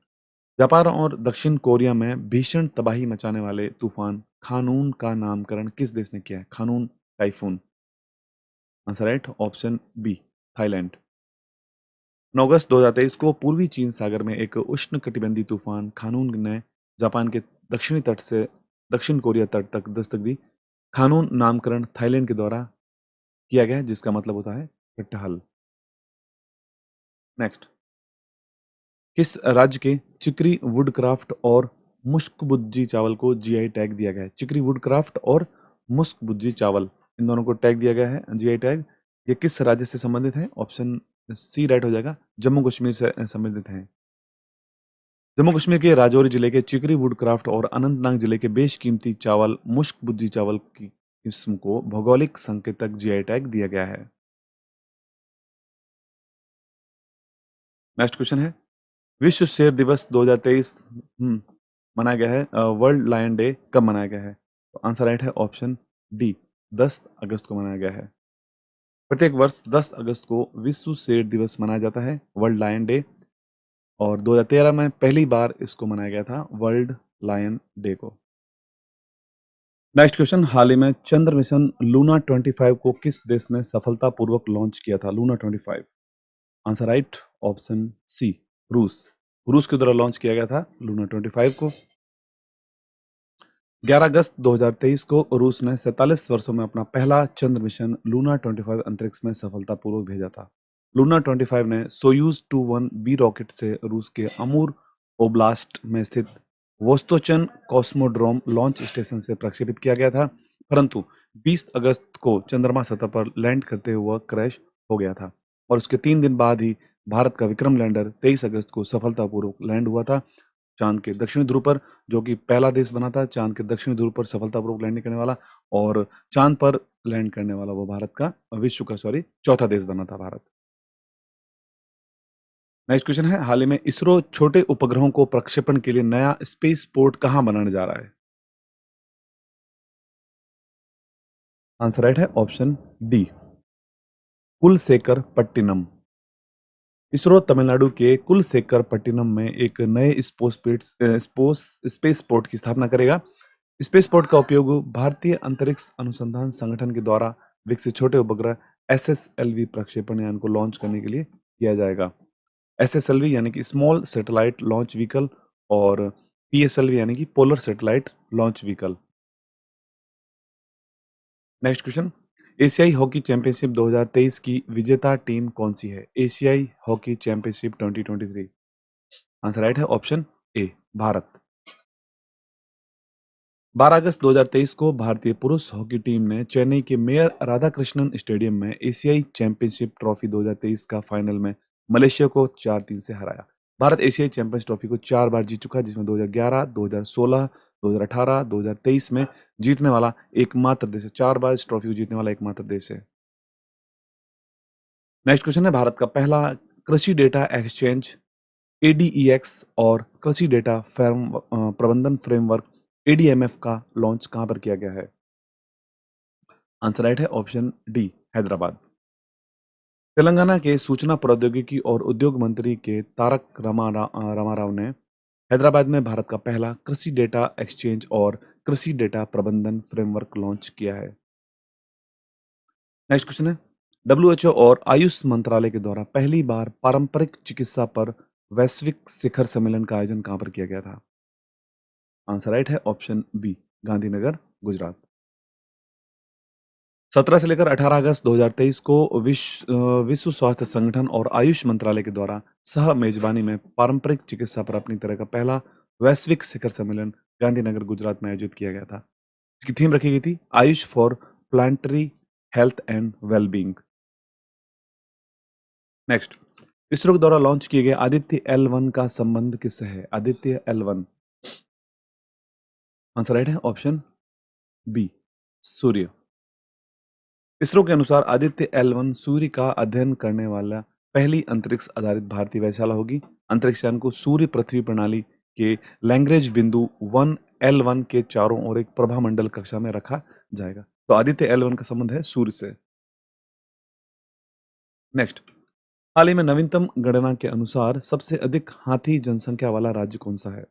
Speaker 1: जापान और दक्षिण कोरिया में भीषण तबाही मचाने वाले तूफान खानून का नामकरण किस देश ने किया है? Khanun typhoon. Answer right option B, Thailand. 9 अगस्त 2023 को पूर्वी चीन सागर में एक उष्णकटिबंधीय तूफान खानून ने जापान के दक्षिणी तट से दक्षिण कोरिया तट तक दस्तक दी। खानून नामकरण थाईलैंड के द्वारा किया गया है, जिसका मतलब होता है कटहल। नेक्स्ट, किस राज्य के चिकरी वुडक्राफ्ट और मुश्कबुज्जी चावल को GI टैग दिया गया है? चिकरी वुडक्राफ्ट और मुश्कबुज्जी चावल, इन दोनों को टैग दिया गया है GI टैग। ये किस राज्य से संबंधित है? ऑप्शन सी राइट हो जाएगा, जम्मू कश्मीर से संबंधित है। जम्मू कश्मीर के राजौरी जिले के चिकरी वुडक्राफ्ट और अनंतनाग जिले के बेशकीमती चावल मुश्कबुज्जी चावल की किस्म को भौगोलिक संकेतक GI टैग दिया गया है। नेक्स्ट क्वेश्चन है, विश्व शेर दिवस 2023 मनाया गया है, वर्ल्ड लायन डे कब मनाया गया है? तो आंसर राइट है ऑप्शन डी, 10 अगस्त को मनाया गया है। प्रत्येक वर्ष 10 अगस्त को विश्व शेर दिवस मनाया जाता है, वर्ल्ड लायन डे, और 2013 में पहली बार इसको मनाया गया था वर्ल्ड लायन डे को। नेक्स्ट क्वेश्चन, हाल ही में चंद्र मिशन लूना 25 को किस देश ने सफलतापूर्वक लॉन्च किया था? Luna 25। Answer right option C, रूस। रूस के द्वारा लॉन्च किया गया था लूना 25 को। 11 अगस्त 2023 को रूस ने 47 वर्षों में अपना पहला चंद्र मिशन लूना 25 अंतरिक्ष में सफलतापूर्वक भेजा था। लूना 25 ने सोयूज 21B रॉकेट से रूस के अमूर ओब्लास्ट में स्थित वोस्तोचन कॉस्मोड्रोम लॉन्च स्टेशन से प्रक्षेपित किया गया था, परंतु 20 अगस्त को चंद्रमा सतह पर लैंड करते हुए क्रैश हो गया था, और उसके 3 दिन बाद ही भारत का विक्रम लैंडर 23 अगस्त को सफलतापूर्वक लैंड हुआ था चांद के दक्षिणी ध्रुव पर, जो कि पहला देश बना था चांद के दक्षिणी ध्रुव पर सफलतापूर्वक लैंडिंग करने वाला, और चांद पर लैंड करने वाला वो भारत का विश्व का चौथा देश बना था भारत। नेक्स्ट क्वेश्चन है, हाल ही में इसरो छोटे उपग्रहों को प्रक्षेपण के लिए नया स्पेस पोर्ट कहां बनाने जा रहा है? आंसर राइट है ऑप्शन डी, कुलशेखर पट्टिनम। इसरो तमिलनाडु के कुलशेखर पट्टिनम में एक नए स्पेस पोर्ट की स्थापना करेगा। स्पेस पोर्ट का उपयोग भारतीय अंतरिक्ष अनुसंधान संगठन के द्वारा विकसित छोटे उपग्रह SSLV प्रक्षेपण यान को लॉन्च करने के लिए किया जाएगा। SSLV यानी कि स्मॉल सैटेलाइट लॉन्च व्हीकल, और PSLV यानी कि polar satellite launch vehicle. Next question, एशियाई हॉकी चैंपियनशिप 2023 की विजेता टीम कौन सी है? एशियाई हॉकी चैंपियनशिप 2023। आंसर राइट है ऑप्शन ए, भारत। 12 अगस्त 2023 को भारतीय पुरुष हॉकी टीम ने चेन्नई के मेयर राधाकृष्णन स्टेडियम में एशियाई चैंपियनशिप ट्रॉफी 2023 का फाइनल में मलेशिया को 4-3 से हराया। भारत एशियाई चैंपियंस ट्रॉफी को 4 बार जीत चुका है, जिसमें 2011, 2016, 2018, 2023 में जीतने वाला एकमात्र देश है। 4 बार इस ट्रॉफी को जीतने वाला एकमात्र देश है। नेक्स्ट क्वेश्चन है, भारत का पहला कृषि डेटा एक्सचेंज एडीईएक्स और कृषि डेटा प्रबंधन फ्रेमवर्क एडीएमएफ का लॉन्च कहां पर किया गया है? आंसर राइट है ऑप्शन डी, हैदराबाद। तेलंगाना के सूचना प्रौद्योगिकी और उद्योग मंत्री के तारक रामाराव ने हैदराबाद में भारत का पहला कृषि डेटा एक्सचेंज और कृषि डेटा प्रबंधन फ्रेमवर्क लॉन्च किया है। नेक्स्ट क्वेश्चन है, डब्ल्यूएचओ और आयुष मंत्रालय के द्वारा पहली बार पारंपरिक चिकित्सा पर वैश्विक शिखर सम्मेलन का आयोजन कहां पर किया गया था? आंसर राइट है ऑप्शन बी, गांधीनगर, गुजरात। 17 से लेकर 18 अगस्त 2023 को विश्व स्वास्थ्य संगठन और आयुष मंत्रालय के द्वारा सह मेजबानी में पारंपरिक चिकित्सा पर अपनी तरह का पहला वैश्विक शिखर सम्मेलन गांधीनगर, गुजरात में आयोजित किया गया था। इसकी थीम रखी गई थी Ayush for planetary health and wellbeing. Next, ISRO के द्वारा लॉन्च किए गए आदित्य L1 का संबंध किससे है? आदित्य L1। आंसर राइट है ऑप्शन बी, सूर्य। इसरो के अनुसार आदित्य L1 सूर्य का अध्ययन करने वाला पहली अंतरिक्ष आधारित भारतीय वेधशाला होगी। अंतरिक्षयान को सूर्य पृथ्वी प्रणाली के लैग्रेंज बिंदु 1L1 के चारों ओर एक प्रभामंडल कक्षा में रखा जाएगा। तो आदित्य L1 का संबंध है सूर्य से। नेक्स्ट, हाल ही में नवीनतम गणना के अनुसार सबसे अधिक हाथी जनसंख्या वाला राज्य कौन सा है?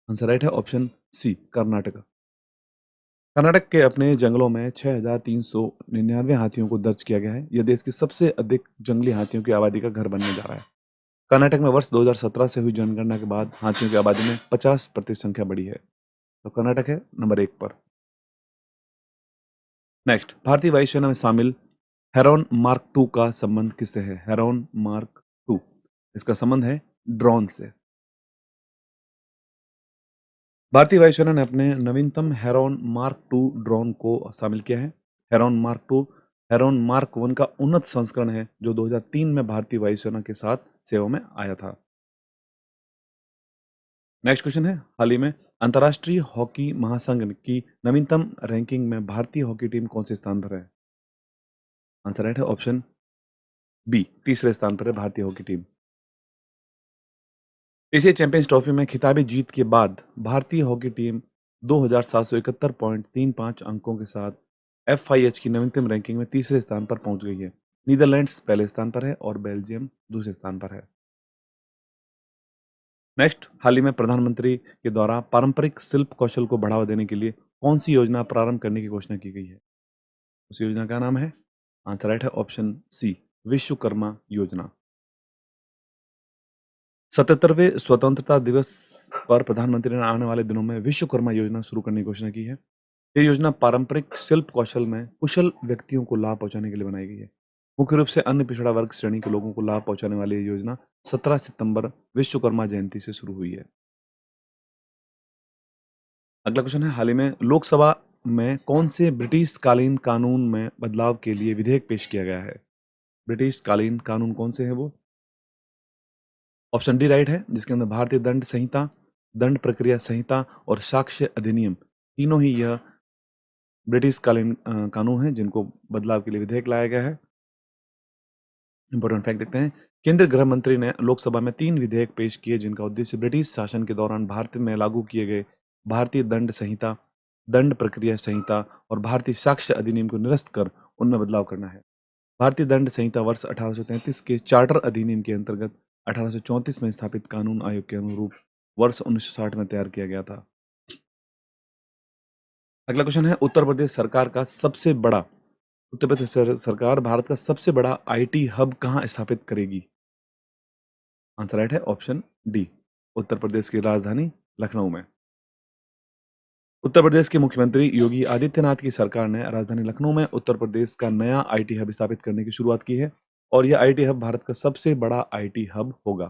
Speaker 1: आंसर राइट है ऑप्शन सी, कर्नाटक। कर्नाटक के अपने जंगलों में 6,399 हाथियों को दर्ज किया गया है। यह देश की सबसे अधिक जंगली हाथियों की आबादी का घर बनने जा रहा है। कर्नाटक में वर्ष 2017 से हुई जनगणना के बाद हाथियों की आबादी में 50% संख्या बढ़ी है। तो कर्नाटक है नंबर 1 पर। नेक्स्ट, भारतीय वायुसेना में शामिल हेरॉन मार्क 2 का संबंध किससे है? हेरॉन मार्क 2, इसका संबंध है ड्रोन से। भारतीय वायुसेना ने अपने नवीनतम हेरॉन मार्क 2 ड्रोन को शामिल किया है। हेरॉन मार्क 2 हेरॉन मार्क 1 का उन्नत संस्करण है, जो 2003 में भारतीय वायुसेना के साथ सेवा में आया था। नेक्स्ट क्वेश्चन है, हाल ही में अंतर्राष्ट्रीय हॉकी महासंघ की नवीनतम रैंकिंग में भारतीय हॉकी टीम कौन से स्थान पर है? आंसर राइट है ऑप्शन बी, तीसरे स्थान पर है भारतीय hockey team. Asia champions trophy में खिताबी जीत के बाद भारतीय हॉकी टीम 2,771.35 अंकों के साथ FIH की नवीनतम रैंकिंग में तीसरे स्थान पर पहुंच गई है। नीदरलैंड्स पहले स्थान पर है और बेल्जियम दूसरे स्थान पर है। नेक्स्ट, हाल ही में प्रधानमंत्री के द्वारा पारंपरिक शिल्प कौशल को बढ़ावा देने के लिए कौन सी योजना प्रारंभ करने की घोषणा की गई है? उस योजना का नाम है, आंसर राइट है ऑप्शन सी, विश्वकर्मा योजना। 77वें स्वतंत्रता दिवस पर प्रधानमंत्री ने आने वाले दिनों में विश्वकर्मा योजना शुरू करने की घोषणा की है। ये योजना पारंपरिक शिल्प कौशल में कुशल व्यक्तियों को लाभ पहुंचाने के लिए बनाई गई है। मुख्य रूप से अन्य पिछड़ा वर्ग श्रेणी के लोगों को लाभ पहुंचाने वाली ये योजना 17 सितंबर विश्वकर्मा जयंती से शुरू हुई है। अगला क्वेश्चन है, हाल ही में लोकसभा में कौन से ब्रिटिश कालीन कानून में बदलाव के लिए विधेयक पेश किया गया है? ब्रिटिश कालीन कानून कौन से हैं वो? ऑप्शन डी राइट है, जिसके अंदर भारतीय दंड संहिता, दंड प्रक्रिया संहिता और साक्ष्य अधिनियम, तीनों ही यह ब्रिटिश कालीन कानून है जिनको बदलाव के लिए विधेयक लाया गया है। इंपॉर्टेंट फैक्ट देखते हैं, केंद्रीय गृह मंत्री ने लोकसभा में 3 विधेयक पेश किए जिनका उद्देश्य ब्रिटिश शासन के दौरान भारत में लागू किए गए भारतीय दंड संहिता, दंड प्रक्रिया संहिता और भारतीय साक्ष्य अधिनियम को निरस्त कर उनमें बदलाव करना है। भारतीय दंड संहिता वर्ष 1833 के चार्टर अधिनियम के अंतर्गत 1834 में स्थापित कानून आयोग के अनुरूप वर्ष 1960 में तैयार किया गया था। अगला क्वेश्चन है, उत्तर प्रदेश सरकार भारत का सबसे बड़ा IT हब कहाँ स्थापित करेगी? आंसर राइट है ऑप्शन डी, उत्तर प्रदेश की राजधानी लखनऊ में। उत्तर प्रदेश के मुख्यमंत्री योगी आदित्यनाथ की सरकार ने राजधानी लखनऊ में उत्तर प्रदेश का नया आईटी हब स्थापित करने की शुरुआत की है और यह आईटी हब भारत का सबसे बड़ा आईटी हब होगा।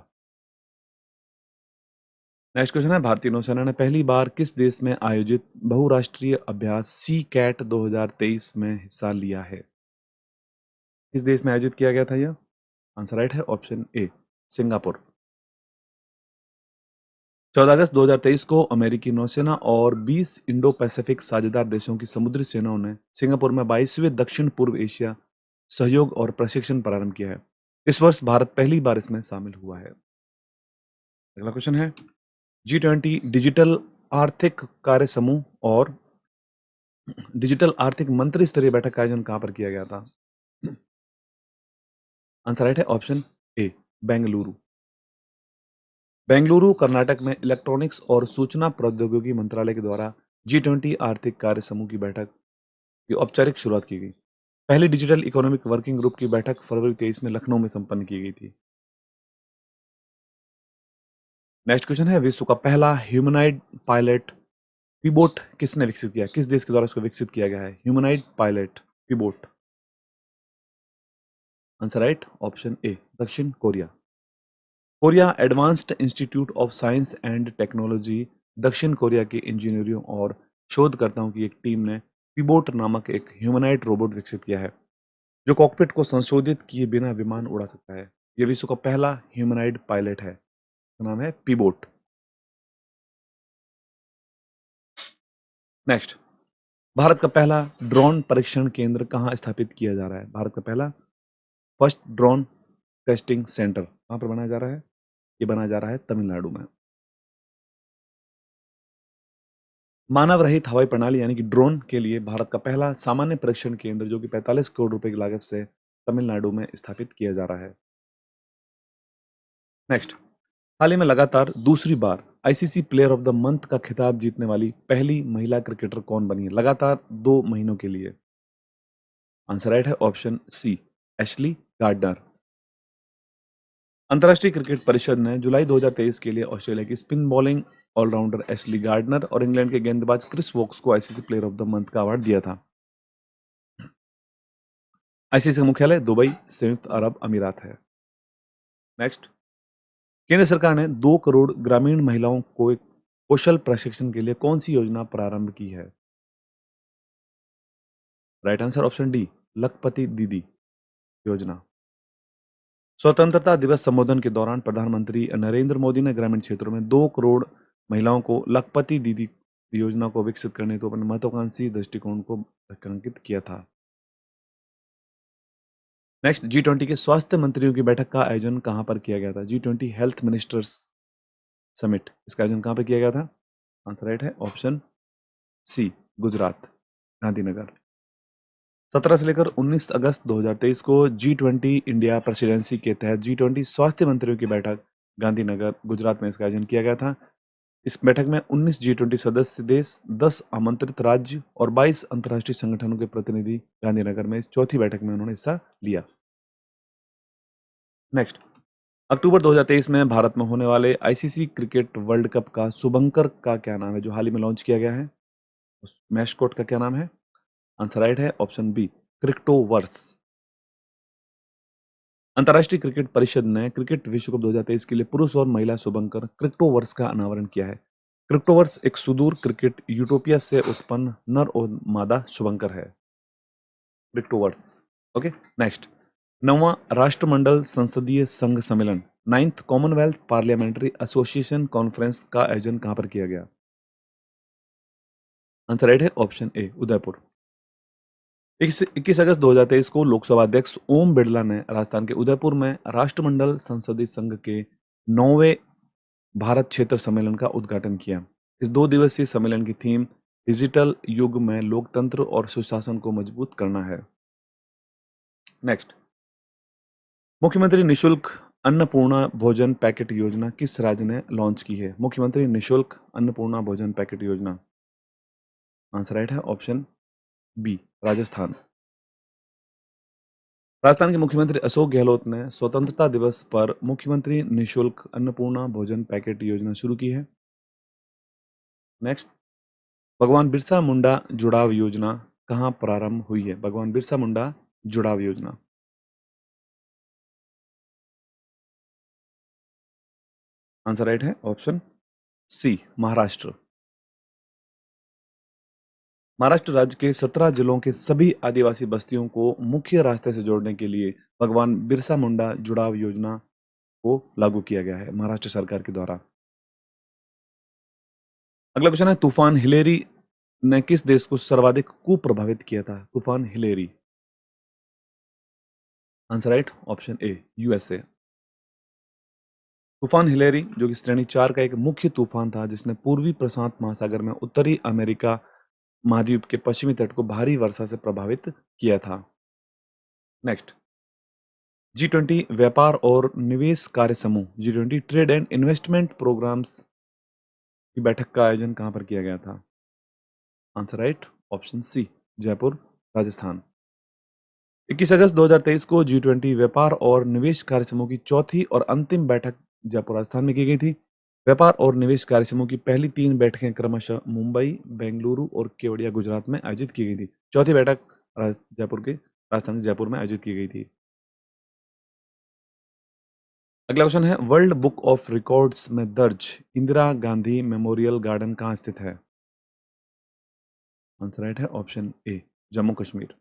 Speaker 1: नेक्स्ट क्वेश्चन है, भारतीय नौसेना ने पहली बार किस देश में आयोजित बहुराष्ट्रीय अभ्यास सी कैट 2023 में हिस्सा लिया है? किस देश में आयोजित किया गया था यह? आंसर राइट है ऑप्शन ए, सिंगापुर। 14 अगस्त 2023 को अमेरिकी नौसेना और 20 इंडो पैसिफिक साझेदार देशों की समुद्री सेनाओं ने सिंगापुर में 22वें दक्षिण पूर्व एशिया सहयोग और प्रशिक्षण प्रारंभ किया है। इस वर्ष भारत पहली बार इसमें शामिल हुआ है। अगला क्वेश्चन है, G20 डिजिटल आर्थिक कार्य समूह और डिजिटल आर्थिक मंत्री स्तरीय बैठक का आयोजन कहां पर किया गया था? आंसर राइट है ऑप्शन ए, बेंगलुरु। बेंगलुरु कर्नाटक में इलेक्ट्रॉनिक्स और सूचना प्रौद्योगिकी मंत्रालय के द्वारा G20 आर्थिक कार्य समूह की बैठक की औपचारिक शुरुआत की गई। पहली डिजिटल इकोनॉमिक वर्किंग ग्रुप की बैठक फरवरी 23 में लखनऊ में संपन्न की गई थी। नेक्स्ट क्वेश्चन है, विश्व का पहला ह्यूमनाइड पायलट पीबोट किसने विकसित किया? किस देश के द्वारा इसको विकसित किया गया है? Humanoid pilot pibot. Answer right option A, दक्षिण Korea. Korea advanced institute of science and technology दक्षिण कोरिया के इंजीनियरों और शोधकर्ताओं की एक टीम ने पीबोट नामक एक ह्यूमनाइड रोबोट विकसित किया है जो कॉकपिट को संशोधित किए बिना विमान उड़ा सकता है। यह विश्व का पहला ह्यूमनाइड पायलट है। इसका नाम है पीबोट। नेक्स्ट, भारत का पहला ड्रोन परीक्षण केंद्र कहाँ स्थापित किया जा रहा है? भारत का पहला फर्स्ट ड्रोन टेस्टिंग सेंटर कहाँ पर बनाया जा रहा है? ये बनाया जा रहा है तमिलनाडु में। मानव रहित हवाई प्रणाली यानी कि ड्रोन के लिए भारत का पहला सामान्य परीक्षण केंद्र जो कि 45 करोड़ रुपए की लागत से तमिलनाडु में स्थापित किया जा रहा है। नेक्स्ट, हाल ही में लगातार दूसरी बार ICC player of the month का खिताब जीतने वाली पहली महिला क्रिकेटर कौन बनी है लगातार 2 महीनों के लिए? आंसर राइट है ऑप्शन सी, एशली गार्डनर। अंतर्राष्ट्रीय क्रिकेट परिषद ने जुलाई 2023 के लिए ऑस्ट्रेलिया की spin bowling allrounder Ashleigh Gardner और इंग्लैंड के गेंदबाज क्रिस वोक्स को ICC player of the month का अवार्ड दिया था। आईसीसी का मुख्यालय दुबई, संयुक्त अरब अमीरात है। नेक्स्ट, केंद्र सरकार ने 2 करोड़ ग्रामीण महिलाओं को एक कौशल प्रशिक्षण के लिए कौन सी योजना प्रारंभ की है? राइट आंसर ऑप्शन डी, लखपति दीदी योजना। स्वतंत्रता दिवस संबोधन के दौरान प्रधानमंत्री नरेंद्र मोदी ने ग्रामीण क्षेत्रों में 2 करोड़ महिलाओं को लखपति दीदी योजना को विकसित करने तो अपने महत्वाकांक्षी दृष्टिकोण को रेखांकित किया था। नेक्स्ट, G20 के स्वास्थ्य मंत्रियों की बैठक का आयोजन कहां पर किया गया था? G20 हेल्थ मिनिस्टर्स समिट, इसका आयोजन कहां पर किया गया था? आंसर राइट है ऑप्शन सी, गुजरात, गांधीनगर। 17 से लेकर 19 अगस्त 2023 को G20 इंडिया प्रेसिडेंसी के तहत G20 स्वास्थ्य मंत्रियों की बैठक गांधीनगर, गुजरात में इसका आयोजन किया गया था। इस बैठक में 19 G20 सदस्य देश, 10 आमंत्रित राज्य और 22 अंतर्राष्ट्रीय संगठनों के प्रतिनिधि गांधीनगर में इस चौथी बैठक में उन्होंने हिस्सा लिया। नेक्स्ट, अक्टूबर 2023 में भारत में होने वाले आईसीसी क्रिकेट वर्ल्ड कप का शुभंकर का क्या नाम है जो हाल ही में लॉन्च किया गया है? उस मैस्कोट का क्या नाम है? आंसर राइट है ऑप्शन बी, क्रिप्टोवर्स। अंतर्राष्ट्रीय क्रिकेट परिषद ने क्रिकेट विश्व कप 2023 के लिए पुरुष और महिला शुभंकर क्रिप्टोवर्स का अनावरण किया है। क्रिप्टोवर्स एक सुदूर क्रिकेट यूटोपिया से उत्पन्न नर और मादा शुभंकर है। क्रिप्टोवर्स। ओके, नेक्स्ट, 9वां राष्ट्रमंडल संसदीय संघ सम्मेलन 9th Commonwealth parliamentary association conference का आयोजन कहां पर किया गया? आंसर राइट है ऑप्शन ए, उदयपुर। 21 अगस्त 2023 को लोकसभा अध्यक्ष ओम बिरला ने राजस्थान के उदयपुर में राष्ट्रमंडल संसदीय संघ के 9वें भारत क्षेत्र सम्मेलन का उद्घाटन किया। इस 2 दिवसीय सम्मेलन की थीम डिजिटल युग में लोकतंत्र और सुशासन को मजबूत करना है। नेक्स्ट, मुख्यमंत्री निशुल्क अन्नपूर्णा भोजन पैकेट योजना किस राज्य ने लॉन्च की है? मुख्यमंत्री निशुल्क अन्नपूर्णा भोजन पैकेट योजना। आंसर राइट है ऑप्शन बी, राजस्थान। राजस्थान के मुख्यमंत्री अशोक गहलोत ने स्वतंत्रता दिवस पर मुख्यमंत्री निशुल्क अन्नपूर्णा भोजन पैकेट योजना शुरू की है। नेक्स्ट, भगवान बिरसा मुंडा जुड़ाव योजना कहाँ प्रारंभ हुई है? भगवान बिरसा मुंडा जुड़ाव योजना। आंसर राइट है ऑप्शन सी, महाराष्ट्र। महाराष्ट्र राज्य के 17 जिलों के सभी आदिवासी बस्तियों को मुख्य रास्ते से जोड़ने के लिए भगवान बिरसा मुंडा जुड़ाव योजना को लागू किया गया है महाराष्ट्र सरकार के द्वारा। अगला क्वेश्चन है, तूफान हिलेरी ने किस देश को सर्वाधिक कुप्रभावित किया था? तूफान हिलेरी। आंसर राइट ऑप्शन ए, यूएसए। तूफान हिलेरी जो कि श्रेणी 4 का एक मुख्य तूफान था जिसने पूर्वी प्रशांत महासागर में उत्तरी अमेरिका महाद्वीप के पश्चिमी तट को भारी वर्षा से प्रभावित किया था। नेक्स्ट, G20 व्यापार और निवेश कार्य समूह G20 trade and investment programmes की बैठक का आयोजन कहां पर किया गया था? Answer right option C, Jaipur, Rajasthan. 21 अगस्त 2023 को G20 व्यापार और निवेश कार्य समूह की चौथी और अंतिम बैठक जयपुर, राजस्थान में की गई थी। व्यापार और निवेश कार्य समूह की पहली 3 बैठकें क्रमशः मुंबई, बेंगलुरु और केवड़िया, गुजरात में आयोजित की गई थी। चौथी बैठक जयपुर के राजधानी जयपुर में आयोजित की गई थी। अगला क्वेश्चन है, वर्ल्ड बुक ऑफ रिकॉर्ड्स में दर्ज इंदिरा गांधी मेमोरियल गार्डन कहाँ स्थित है? आंसर राइट है ऑप्शन ए, जम्मू कश्मीर।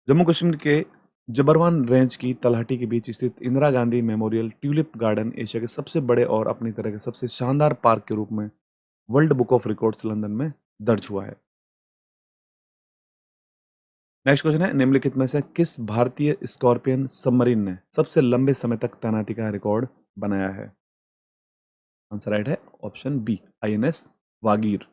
Speaker 1: जम्मू कश्मीर के जबरवान रेंज की तलहटी के बीच स्थित Indira Gandhi memorial tulip garden Asia के सबसे बड़े और अपनी तरह के सबसे शानदार पार्क के रूप में world book of records London में दर्ज हुआ है। नेक्स्ट क्वेश्चन है, निम्नलिखित में से किस भारतीय स्कॉर्पियन सबमरीन ने सबसे लंबे समय तक तैनाती का रिकॉर्ड बनाया है? आंसर राइट है ऑप्शन बी, आईएनएस वागीर।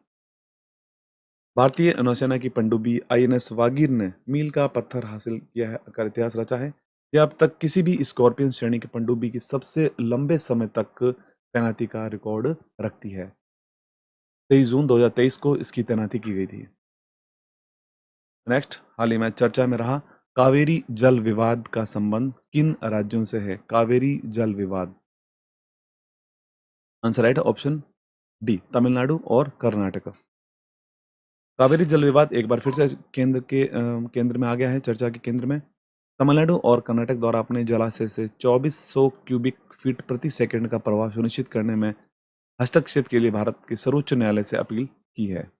Speaker 1: भारतीय नौसेना की पनडुब्बी आईएनएस वागीर ने मील का पत्थर हासिल किया है, कर इतिहास रचा है। यह अब तक किसी भी स्कॉर्पियन श्रेणी की पनडुब्बी की सबसे लंबे समय तक तैनाती का रिकॉर्ड रखती है। 23 जून 2023 को इसकी तैनाती की गई थी। नेक्स्ट, हाल ही में चर्चा में रहा कावेरी जल विवाद का संबंध किन राज्यों से है? कावेरी जल विवाद। आंसर राइट है ऑप्शन डी, तमिलनाडु और कर्नाटक। कावेरी जल विवाद एक बार फिर से केंद्र में आ गया है, चर्चा के केंद्र में। तमिलनाडु और कर्नाटक द्वारा अपने जलाशय से 2400 क्यूबिक फीट प्रति सेकंड का प्रवाह सुनिश्चित करने में हस्तक्षेप के लिए भारत के सर्वोच्च न्यायालय से अपील की है।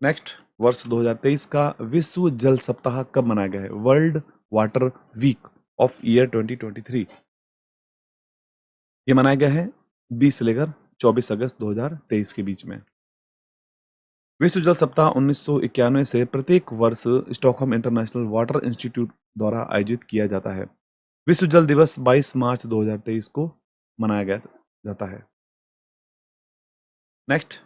Speaker 1: नेक्स्ट, वर्ष 2023 का विश्व जल सप्ताह कब मनाया गया है? World water week of year 2023। ये मनाया गया है 20 से लेकर 24 अगस्त 2023 के बीच में। विश्व जल सप्ताह 1991 से प्रत्येक वर्ष स्टॉकहोम इंटरनेशनल वाटर इंस्टीट्यूट द्वारा आयोजित किया जाता है। विश्व जल दिवस 22 मार्च 2023 को मनाया गया जाता है। नेक्स्ट,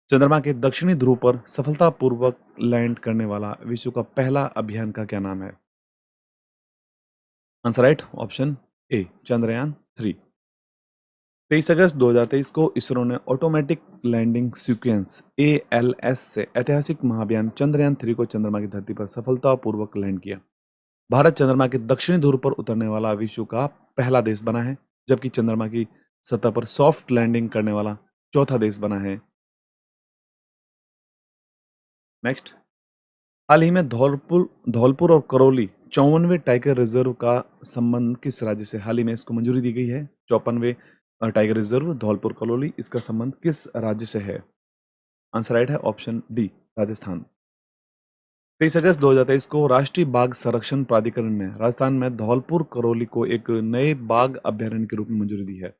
Speaker 1: चंद्रमा के दक्षिणी ध्रुव पर सफलतापूर्वक लैंड करने वाला विश्व का पहला अभियान का क्या नाम है? आंसर राइट ऑप्शन ए, चंद्रयान 3। 23 अगस्त 2023 को इसरो ने ऑटोमेटिक लैंडिंग सीक्वेंस ALS से ऐतिहासिक महाअभियान चंद्रयान 3 को चंद्रमा की धरती पर सफलतापूर्वक लैंड किया। भारत चंद्रमा के दक्षिणी ध्रुव पर उतरने वाला विश्व का पहला देश बना है, जबकि चंद्रमा की सतह पर सॉफ्ट लैंडिंग करने वाला चौथा देश बना है। नेक्स्ट, हाल ही में धौलपुर और करौली 54वें टाइगर रिजर्व का संबंध किस राज्य से? हाल ही में इसको मंजूरी दी गई है। 54वें टाइगर रिजर्व धौलपुर करौली, इसका संबंध किस राज्य से है? आंसर राइट है ऑप्शन डी, राजस्थान। 23 अगस्त 2023 को राष्ट्रीय बाघ संरक्षण प्राधिकरण ने राजस्थान में धौलपुर करौली को एक नए बाघ अभ्यारण्य के रूप में मंजूरी दी है,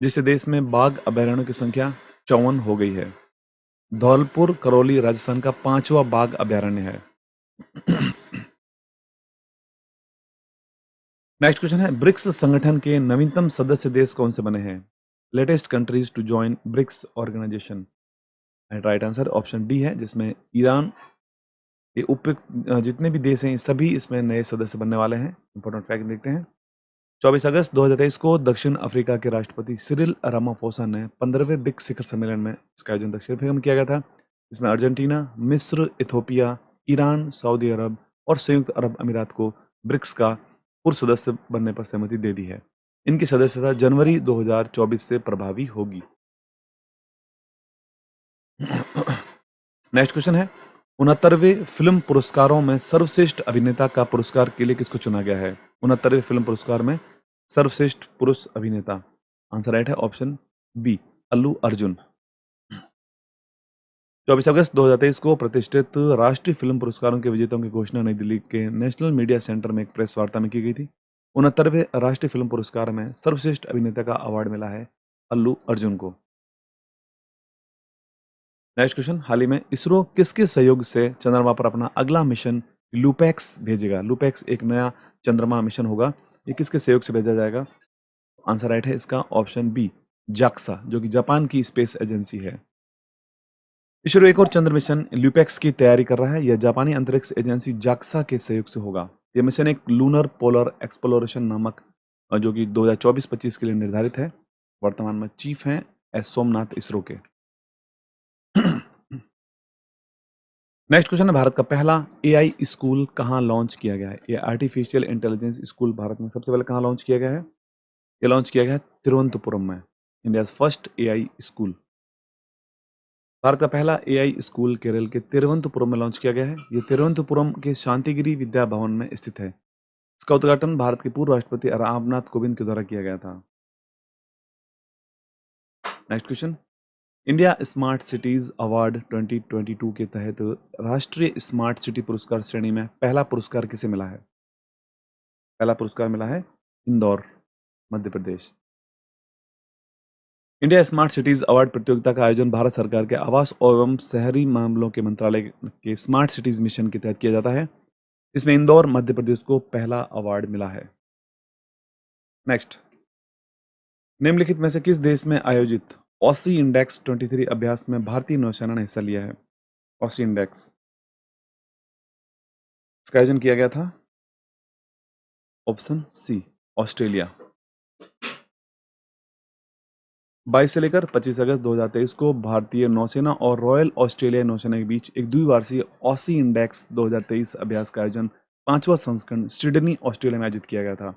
Speaker 1: जिससे देश में बाघ अभ्यारण्यों की संख्या 54 हो गई है। धौलपुर करौली राजस्थान का 5वां बाघ अभ्यारण्य है। नेक्स्ट क्वेश्चन है, ब्रिक्स संगठन के नवीनतम सदस्य देश कौन से बने हैं? Latest countries to join BRICS organization. Right answer option D है, जिसमें ईरान, ये जितने भी देश हैं ये सभी इसमें नए सदस्य बनने वाले हैं। इंपॉर्टेंट फैक्ट देखते हैं। 24 अगस्त 2023 को दक्षिण अफ्रीका के राष्ट्रपति सिरिल रामाफोसा ने 15वें ब्रिक्स शिखर सम्मेलन में इसका आयोजन दक्षिण अफ्रीका में किया गया था। इसमें अर्जेंटीना, मिस्र, इथोपिया, ईरान, सऊदी अरब और संयुक्त अरब अमीरात को ब्रिक्स का पूर्व सदस्य बनने पर सहमति दे दी है। इनकी सदस्यता जनवरी 2024 से प्रभावी होगी। नेक्स्ट क्वेश्चन है, 69वें फिल्म पुरस्कारों में सर्वश्रेष्ठ अभिनेता का पुरस्कार के लिए किसको चुना गया है? 69वें फिल्म पुरस्कार में सर्वश्रेष्ठ पुरुष अभिनेता। आंसर राइट है ऑप्शन बी, अल्लू अर्जुन। 24 अगस्त 2023 को प्रतिष्ठित राष्ट्रीय फिल्म पुरस्कारों के विजेताओं की घोषणा नई दिल्ली के नेशनल मीडिया सेंटर में एक प्रेस वार्ता में की गई थी। 69वें राष्ट्रीय फिल्म पुरस्कार में सर्वश्रेष्ठ अभिनेता का अवार्ड मिला है अल्लू अर्जुन को। नेक्स्ट क्वेश्चन, हाल ही में इसरो किसके सहयोग से चंद्रमा पर अपना अगला मिशन लूपैक्स भेजेगा? लूपैक्स एक नया चंद्रमा मिशन होगा, ये किसके सहयोग से भेजा जाएगा? आंसर राइट है इसका ऑप्शन बी, जाक्सा, जो कि जापान की स्पेस एजेंसी है। इसरो एक और चंद्र मिशन ल्यूपेक्स की तैयारी कर रहा है। यह जापानी अंतरिक्ष एजेंसी जाक्सा के सहयोग से होगा। यह मिशन एक लूनर पोलर एक्सप्लोरेशन नामक जो कि 2024-25 के लिए निर्धारित है। वर्तमान में चीफ हैं एस सोमनाथ इसरो के। नेक्स्ट क्वेश्चन है, भारत का पहला एआई स्कूल कहाँ लॉन्च किया गया है? ये आर्टिफिशियल इंटेलिजेंस स्कूल भारत में सबसे पहले कहाँ लॉन्च किया गया है? ये लॉन्च किया गया है तिरुवनंतपुरम में, India first AI school. Bharat का पहला एआई स्कूल केरल के तिरुवनंतपुरम में लॉन्च किया गया है। ये तिरुवनंतपुरम के शांतिगिरी विद्या भवन में स्थित है। इसका उद्घाटन भारत के पूर्व राष्ट्रपति रामनाथ कोविंद के द्वारा किया गया था। Next question, India smart cities award 2022 के तहत राष्ट्रीय स्मार्ट सिटी पुरस्कार श्रेणी में पहला पुरस्कार किसे मिला है? पहला पुरस्कार मिला है Indore, Madhya Pradesh. India smart cities award प्रतियोगिता का आयोजन भारत सरकार के आवास एवं शहरी मामलों के मंत्रालय के स्मार्ट सिटीज मिशन के तहत किया जाता है। इसमें इंदौर, मध्य प्रदेश को पहला अवार्ड मिला है। नेक्स्ट, निम्नलिखित में से किस देश में आयोजित ऑसी इंडेक्स 23 अभ्यास में भारतीय नौसेना ने हिस्सा लिया है? ऑसी इंडेक्स, इसका आयोजन किया गया था ऑप्शन सी, ऑस्ट्रेलिया। 22 से लेकर 25 अगस्त 2023 को भारतीय नौसेना और रॉयल ऑस्ट्रेलिया नौसेना के बीच एक द्विवार्षीय ऑसी इंडेक्स 2023 अभ्यास का आयोजन 5वां संस्करण सिडनी ऑस्ट्रेलिया में आयोजित किया गया था।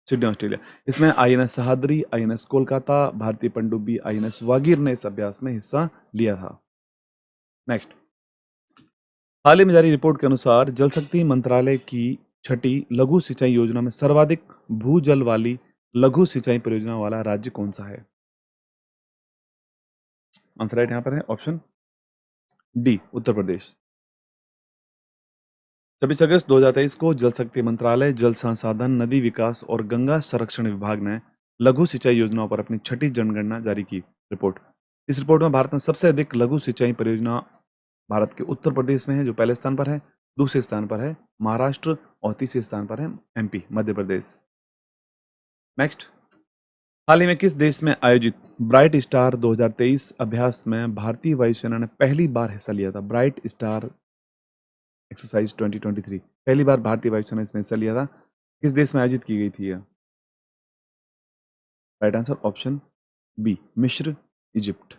Speaker 1: Sydney Australia. इसमें आईएनएस सहाद्री, आईएनएस कोलकाता, भारतीय पनडुब्बी आईएनएस वागीर ने इस अभ्यास में हिस्सा लिया था। नेक्स्ट, हाल ही में जारी रिपोर्ट के अनुसार जल शक्ति मंत्रालय की छठी लघु सिंचाई योजना में सर्वाधिक भूजल वाली लघु सिंचाई परियोजना वाला राज्य कौन सा है? आंसर राइट यहां पर है ऑप्शन डी, उत्तर प्रदेश। 26 अगस्त 2023 को जल शक्ति मंत्रालय, जल संसाधन, नदी विकास और गंगा संरक्षण विभाग ने लघु सिंचाई योजनाओं पर अपनी छठी जनगणना जारी की रिपोर्ट। इस रिपोर्ट में भारत में सबसे अधिक लघु सिंचाई परियोजना भारत के उत्तर प्रदेश में है, जो पहले स्थान पर है। दूसरे स्थान पर है महाराष्ट्र और तीसरे स्थान पर है एमपी, मध्य प्रदेश। नेक्स्ट, हाल ही में किस देश में आयोजित ब्राइट स्टार 2023 अभ्यास में भारतीय वायुसेना ने पहली बार हिस्सा लिया था? ब्राइट स्टार एक्सरसाइज 2023 पहली बार भारतीय वायुसेना इसमें हिस्सा लिया था। किस देश में आयोजित की गई थी यह? राइट आंसर ऑप्शन बी, मिस्र, इजिप्ट।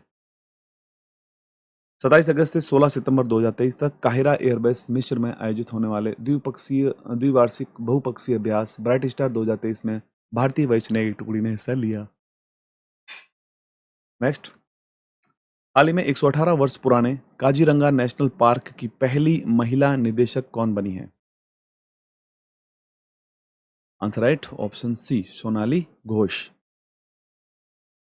Speaker 1: 27 अगस्त से 16 सितंबर 2023 तक काहिरा एयरबेस मिस्र में आयोजित होने वाले द्विवार्षिक बहुपक्षीय अभ्यास ब्राइट स्टार 2023 में भारतीय वायुसेना की टुकड़ी ने हिस्सा लिया। नेक्स्ट, हाल ही में 118 वर्ष पुराने काजीरंगा नेशनल पार्क की पहली महिला निदेशक कौन बनी है? Answer right option C, Sonali Ghosh.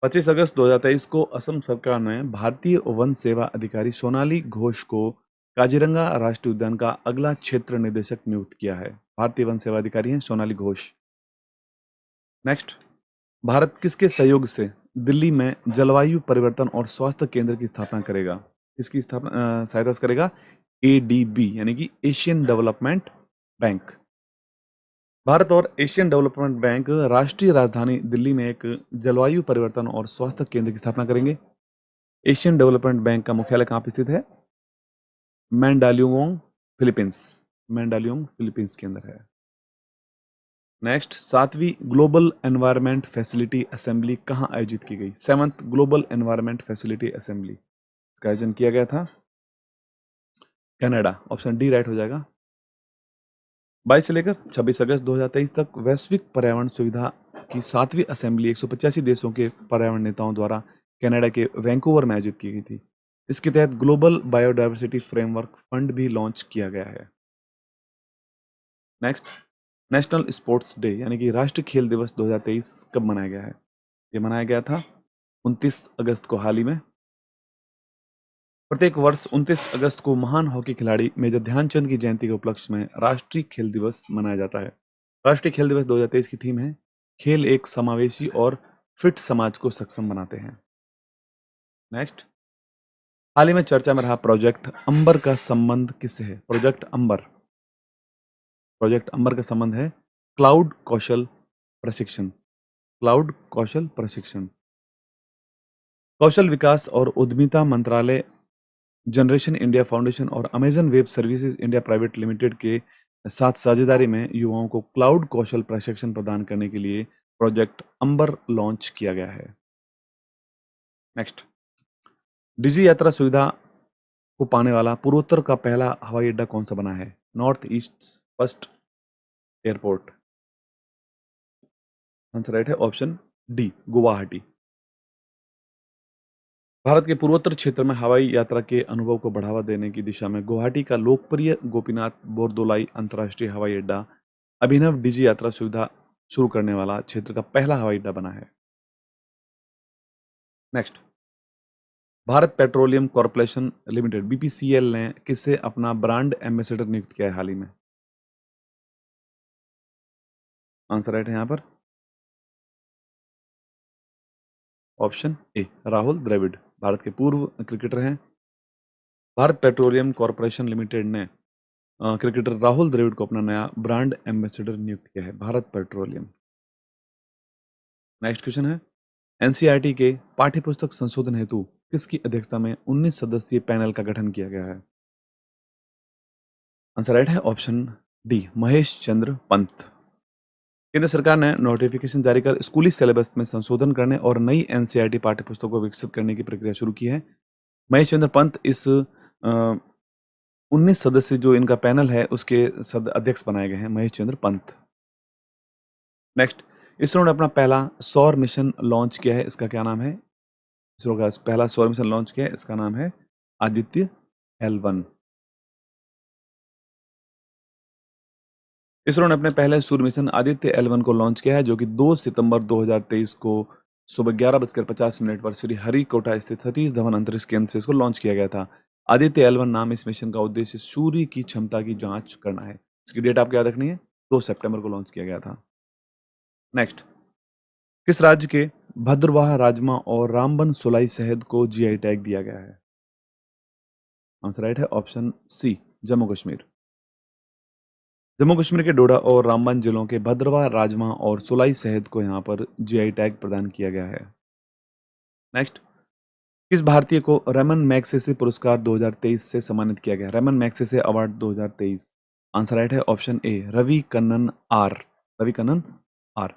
Speaker 1: 25 अगस्त 2023 को असम सरकार ने भारतीय वन सेवा अधिकारी सोनाली घोष को काजीरंगा राष्ट्रीय उद्यान का अगला क्षेत्र निदेशक नियुक्त किया है। भारतीय वन सेवा अधिकारी हैं सोनाली घोष। नेक्स्ट, भारत किसके सहयोग से दिल्ली में जलवायु परिवर्तन और स्वास्थ्य केंद्र की स्थापना करेगा? किसकी स्थापना सहायता से करेगा? एडीबी यानी कि एशियन डेवलपमेंट बैंक। भारत और एशियन डेवलपमेंट बैंक राष्ट्रीय राजधानी दिल्ली में एक जलवायु परिवर्तन और स्वास्थ्य केंद्र की स्थापना करेंगे। एशियन डेवलपमेंट बैंक का मुख्यालय कहाँ पर स्थित है? मैंडालियोंग, फिलीपींस। मैंडालियोंग फिलीपींस के अंदर है। नेक्स्ट, 7वीं ग्लोबल एनवायरनमेंट फैसिलिटी असेंबली कहाँ आयोजित की गई? 7th global environment facility assembly, इसका आयोजन किया गया था कनाडा। ऑप्शन डी राइट हो जाएगा। 22 से लेकर 26 अगस्त 2023 तक वैश्विक पर्यावरण सुविधा की 7वीं असेंबली 185 देशों के पर्यावरण नेताओं द्वारा कनाडा के वैंकूवर में आयोजित की गई थी। इसके तहत ग्लोबल बायोडायवर्सिटी फ्रेमवर्क फंड भी लॉन्च किया गया है। नेक्स्ट, नेशनल स्पोर्ट्स डे यानी कि राष्ट्रीय खेल दिवस 2023 कब मनाया गया है? ये मनाया गया था 29 अगस्त को हाल ही में। प्रत्येक वर्ष 29 अगस्त को महान हॉकी खिलाड़ी मेजर ध्यानचंद की जयंती के उपलक्ष्य में राष्ट्रीय खेल दिवस मनाया जाता है। राष्ट्रीय खेल दिवस 2023 की थीम है खेल एक समावेशी और फिट समाज को सक्षम बनाते हैं। नेक्स्ट, हाल ही में चर्चा में रहा प्रोजेक्ट अंबर का संबंध किससे है? प्रोजेक्ट अंबर का संबंध है क्लाउड कौशल प्रशिक्षण। क्लाउड कौशल प्रशिक्षण, कौशल विकास और उद्यमिता मंत्रालय, जनरेशन इंडिया फाउंडेशन और Amazon web services India private limited के साथ साझेदारी में युवाओं को क्लाउड कौशल प्रशिक्षण प्रदान करने के लिए प्रोजेक्ट अंबर लॉन्च किया गया है। नेक्स्ट, डिजी यात्रा सुविधा को पाने वाला पूर्वोत्तर का पहला हवाई अड्डा कौन सा बना है? North east first airport. Answer right है ऑप्शन डी, गुवाहाटी। भारत के पूर्वोत्तर क्षेत्र में हवाई यात्रा के अनुभव को बढ़ावा देने की दिशा में गुवाहाटी का लोकप्रिय गोपीनाथ बोरदोलाई अंतर्राष्ट्रीय हवाई अड्डा अभिनव डिजी यात्रा सुविधा शुरू करने वाला क्षेत्र का पहला हवाई अड्डा बना है। Next, Bharat petroleum corporation limited BPCL ने किसे अपना ब्रांड एम्बेसडर नियुक्त किया है हाल ही में? आंसर राइट है यहां पर ऑप्शन ए, राहुल द्रविड़। भारत के पूर्व क्रिकेटर हैं। भारत पेट्रोलियम कॉर्पोरेशन लिमिटेड ने क्रिकेटर राहुल द्रविड़ को अपना नया ब्रांड एम्बेसडर नियुक्त किया है, भारत पेट्रोलियम। नेक्स्ट क्वेश्चन है, एनसीईआरटी के पाठ्यपुस्तक संशोधन हेतु किसकी अध्यक्षता में 19 सदस्यीय पैनल का गठन किया गया है? आंसर राइट है ऑप्शन डी, महेश चंद्र पंत। केंद्र सरकार ने नोटिफिकेशन जारी कर स्कूली सिलेबस में संशोधन करने और नई एनसीईआरटी पाठ्यपुस्तकों को विकसित करने की प्रक्रिया शुरू की है। महेश चंद्र पंत इस 19 सदस्य जो इनका पैनल है उसके अध्यक्ष बनाए गए हैं, महेश चंद्र पंत। नेक्स्ट, इसरो ने अपना पहला सौर मिशन लॉन्च किया है, इसका क्या नाम है? इसरो का पहला सौर मिशन लॉन्च किया है, इसका नाम है आदित्य L1। इसरो ने अपने पहले सूर्य मिशन आदित्य L1 को लॉन्च किया है, जो कि 2 सितंबर 2023 को सुबह 11:50 पर श्री हरिकोटा स्थित सतीश धवन अंतरिक्ष केंद्र से इसको लॉन्च किया गया था। आदित्य L1 नाम इस मिशन का उद्देश्य सूर्य की क्षमता की जांच करना है। इसकी डेट आपको याद रखनी है, 2 सितंबर को लॉन्च किया गया था। नेक्स्ट, किस राज्य के भद्रवाह राजमा और रामबन सोलाई शहद को जीआई टैग दिया गया है? आंसर राइट है ऑप्शन सी, जम्मू कश्मीर। जम्मू कश्मीर के डोडा और रामबन जिलों के भद्रवाह राजमा और सुलाई शहद को यहाँ पर जीआई टैग प्रदान किया गया है। नेक्स्ट, किस भारतीय को रमन मैग्सेसे पुरस्कार 2023 से सम्मानित किया गया? Ramon Magsaysay award 2023। Answer right है option A, Ravi Kannan R. Ravi Kannan R.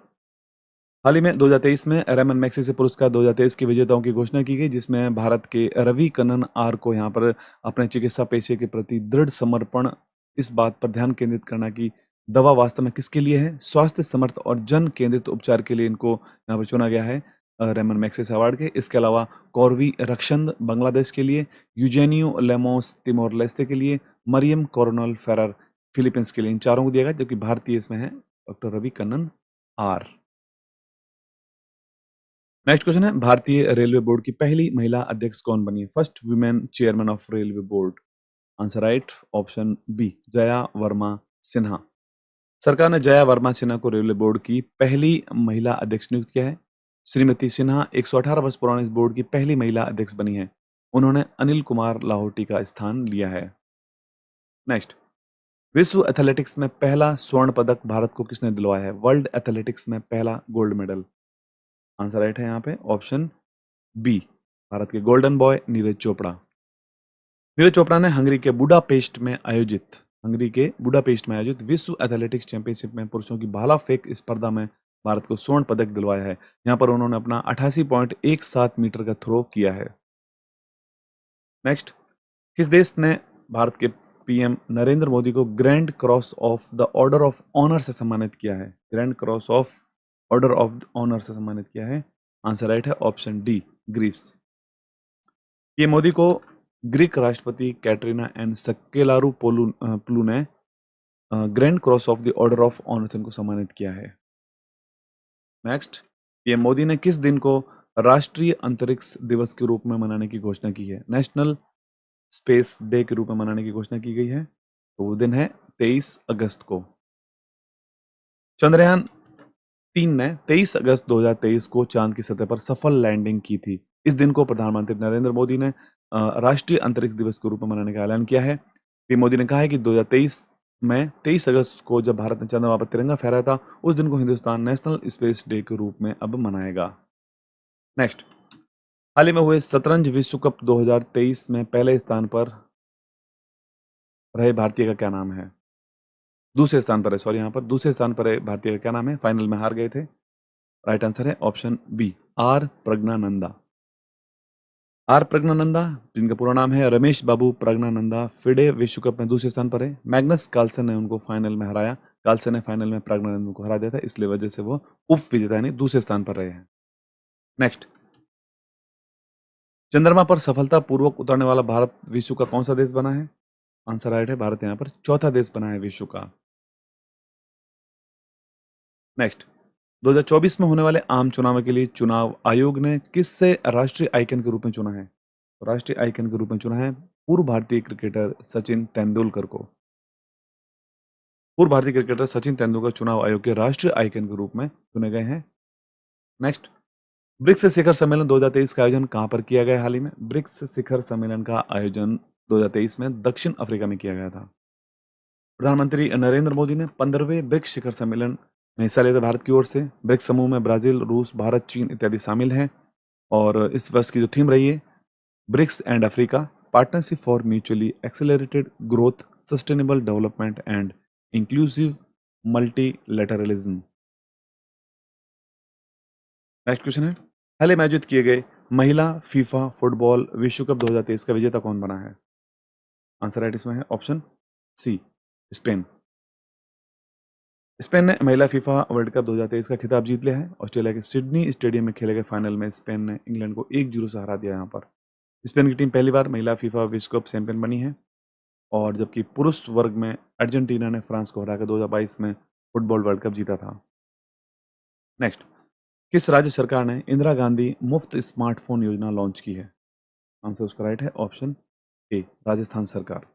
Speaker 1: हाल ही में 2023 में रमन मैग्सेसे पुरस्कार 2023 के विजेताओं की घोषणा की गई, जिसमें भारत के रवि कन्नन आर को यहाँ पर अपने चिकित्सा पेशे के प्रति दृढ़ समर्पण, इस बात पर ध्यान केंद्रित करना कि दवा वास्तव में किसके लिए है, स्वास्थ्य समर्थ और जन केंद्रित उपचार के लिए इनको यहाँ पर चुना गया है रेमन मैग्सेसे अवार्ड के। इसके अलावा कॉर्वी रक्षंद बांग्लादेश के लिए, यूजेनियो लेमोस तिमोर लेस्ते के लिए, मरियम कोरोनल फेरर फिलीपींस के लिए, इन चारों को दिया गया, जबकि भारतीय इसमें है doctor Ravi Kannan R. Next question है, भारतीय रेलवे बोर्ड की पहली महिला अध्यक्ष कौन बनी? First women chairman of railway board. Answer right option B, Jaya Varma Sinha. सरकार ने जया वर्मा सिन्हा को रेलवे बोर्ड की पहली महिला अध्यक्ष नियुक्त किया है। श्रीमती सिन्हा 118 वर्ष पुराने इस बोर्ड की पहली महिला अध्यक्ष बनी है। उन्होंने अनिल कुमार लाहौटी का स्थान लिया है। नेक्स्ट, विश्व एथलेटिक्स में पहला स्वर्ण पदक भारत को किसने दिलवाया है? वर्ल्ड एथलेटिक्स में पहला गोल्ड मेडल। आंसर राइट है यहाँ पे ऑप्शन बी, भारत के गोल्डन बॉय नीरज चोपड़ा। नीरज चोपड़ा ने हंगरी के बुडापेस्ट में आयोजित विश्व एथलेटिक्स चैंपियनशिप में पुरुषों की भाला फेंक स्पर्धा में भारत को स्वर्ण पदक दिलवाया है। यहाँ पर उन्होंने अपना 88.17 मीटर का थ्रो किया है। नेक्स्ट, किस देश ने भारत के पीएम नरेंद्र मोदी को grand cross of the order of honour से सम्मानित किया है? Grand cross of order of honour से सम्मानित किया है। आंसर राइट है ऑप्शन डी, ग्रीस। ये मोदी को ग्रीक राष्ट्रपति कैटरीना एंड सक्केलारू पोलू ने grand cross of the order of honour से इनको सम्मानित किया है। नेक्स्ट, पीएम मोदी ने किस दिन को राष्ट्रीय अंतरिक्ष दिवस के रूप में मनाने की घोषणा की है? नेशनल स्पेस डे के रूप में मनाने की घोषणा की गई है। तो वो दिन है 23 अगस्त को। चंद्रयान 3 ने 23 अगस्त 2023 को चांद की सतह पर सफल लैंडिंग की थी। इस दिन को प्रधानमंत्री नरेंद्र मोदी ने राष्ट्रीय अंतरिक्ष दिवस के रूप में मनाने का ऐलान किया है। पीएम मोदी ने कहा है कि 2023 में 23 अगस्त को जब भारत ने चंद्रमा पर तिरंगा फहराया था, उस दिन को हिंदुस्तान नेशनल स्पेस डे के रूप में अब मनाएगा। नेक्स्ट, हाल ही में हुए शतरंज विश्व कप 2023 में पहले स्थान पर रहे भारतीय का क्या नाम है? दूसरे स्थान पर है, सॉरी, यहाँ पर दूसरे स्थान पर है भारतीय का क्या नाम है? फाइनल में हार गए थे। राइट आंसर है option B, R Praggnanandhaa. R Praggnanandhaa, जिनका पूरा नाम है रमेश बाबू प्रज्ञानंदा, फिडे विश्व कप में दूसरे स्थान पर है। मैग्नस कार्लसन ने उनको फाइनल में हराया। कार्लसन ने फाइनल में प्रज्ञानंदा को हरा दिया था, इसलिए वजह से वो उप विजेता यानी दूसरे स्थान पर रहे हैं। नेक्स्ट, चंद्रमा पर सफलतापूर्वक उतरने वाला भारत विश्व का कौन सा देश बना है? आंसर राइट है, भारत यहाँ पर चौथा देश बना है विश्व का। नेक्स्ट, 2024 में होने वाले आम चुनाव के लिए चुनाव आयोग ने किससे राष्ट्रीय आइकन के रूप में चुना है? राष्ट्रीय आइकन के रूप में चुना है पूर्व भारतीय क्रिकेटर सचिन तेंदुलकर को। पूर्व भारतीय क्रिकेटर सचिन तेंदुलकर चुनाव आयोग के राष्ट्रीय आइकन के रूप में चुने गए हैं। नेक्स्ट, ब्रिक्स शिखर सम्मेलन 2023 का आयोजन कहां पर किया गया? हाल ही में ब्रिक्स शिखर सम्मेलन का आयोजन 2023 में दक्षिण अफ्रीका में किया गया था। प्रधानमंत्री नरेंद्र मोदी ने 15वें ब्रिक्स शिखर सम्मेलन में हिस्सा लिया था भारत की ओर से। ब्रिक्स समूह में ब्राजील, रूस, भारत, चीन इत्यादि शामिल हैं। और इस वर्ष की जो थीम रही है, BRICS and Africa partnership for mutually accelerated growth, sustainable development and inclusive multilateralism. Next question है, हाल ही में आयोजित किए गए महिला फीफा फुटबॉल विश्व कप 2023 का विजेता कौन बना है? आंसर राइट इसमें है ऑप्शन सी, स्पेन। स्पेन ने महिला फीफा वर्ल्ड कप 2023 का खिताब जीत लिया है। ऑस्ट्रेलिया के सिडनी स्टेडियम में खेले गए फाइनल में स्पेन ने इंग्लैंड को 1-0 से हरा दिया। यहाँ पर स्पेन की टीम पहली बार महिला फीफा विश्व कप चैंपियन बनी है। और जबकि पुरुष वर्ग में अर्जेंटीना ने फ्रांस को हराकर 2022 में फुटबॉल वर्ल्ड कप जीता था। नेक्स्ट, किस राज्य सरकार ने इंदिरा गांधी मुफ्त स्मार्टफोन योजना लॉन्च की है? आंसर उसका राइट है ऑप्शन ए, राजस्थान सरकार।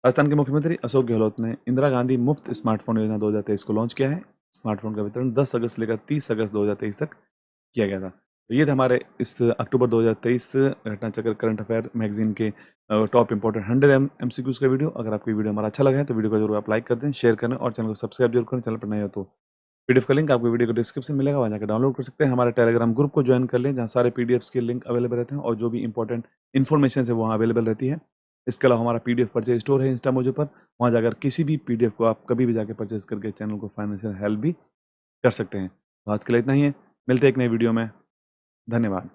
Speaker 1: राजस्थान के मुख्यमंत्री अशोक गहलोत ने इंदिरा गांधी मुफ्त स्मार्टफोन योजना 2023 को लॉन्च किया है। स्मार्टफोन का वितरण 10 अगस्त से लेकर 30 अगस्त 2023 तक किया गया था। तो ये थे हमारे इस अक्टूबर 2023 घटना चक्र करंट अफेयर मैगजीन के टॉप इंपॉर्टेंट 100 एमसीक्यूज का वीडियो। अगर आपको वीडियो हमारा अच्छा लगा है तो वीडियो को जरूर आप लाइक कर दें, शेयर करें और चैनल को सब्सक्राइब जरूर करें। चैनल पर नए हो तो पीडीएफ का लिंक आपको वीडियो को डिस्क्रिप्शन मिलेगा, वहाँ जाकर डाउनलोड कर सकते हैं। हमारे टेलीग्राम ग्रुप को ज्वाइन कर लें, जहाँ सारे पीडीएफ्स के लिंक अवेलेबल रहते हैं और जो भी इंपॉर्टेंट इन्फॉर्मेशन है वहाँ अवेलेबल रहती है। इसके अलावा हमारा पीडीएफ परचेज स्टोर है इंस्टा मोजो पर, वहाँ जाकर किसी भी पीडीएफ को आप कभी भी जाकर परचेज करके चैनल को फाइनेंशियल हेल्प भी कर सकते हैं। तो आज के लिए इतना ही है, मिलते हैं एक नई वीडियो में। धन्यवाद।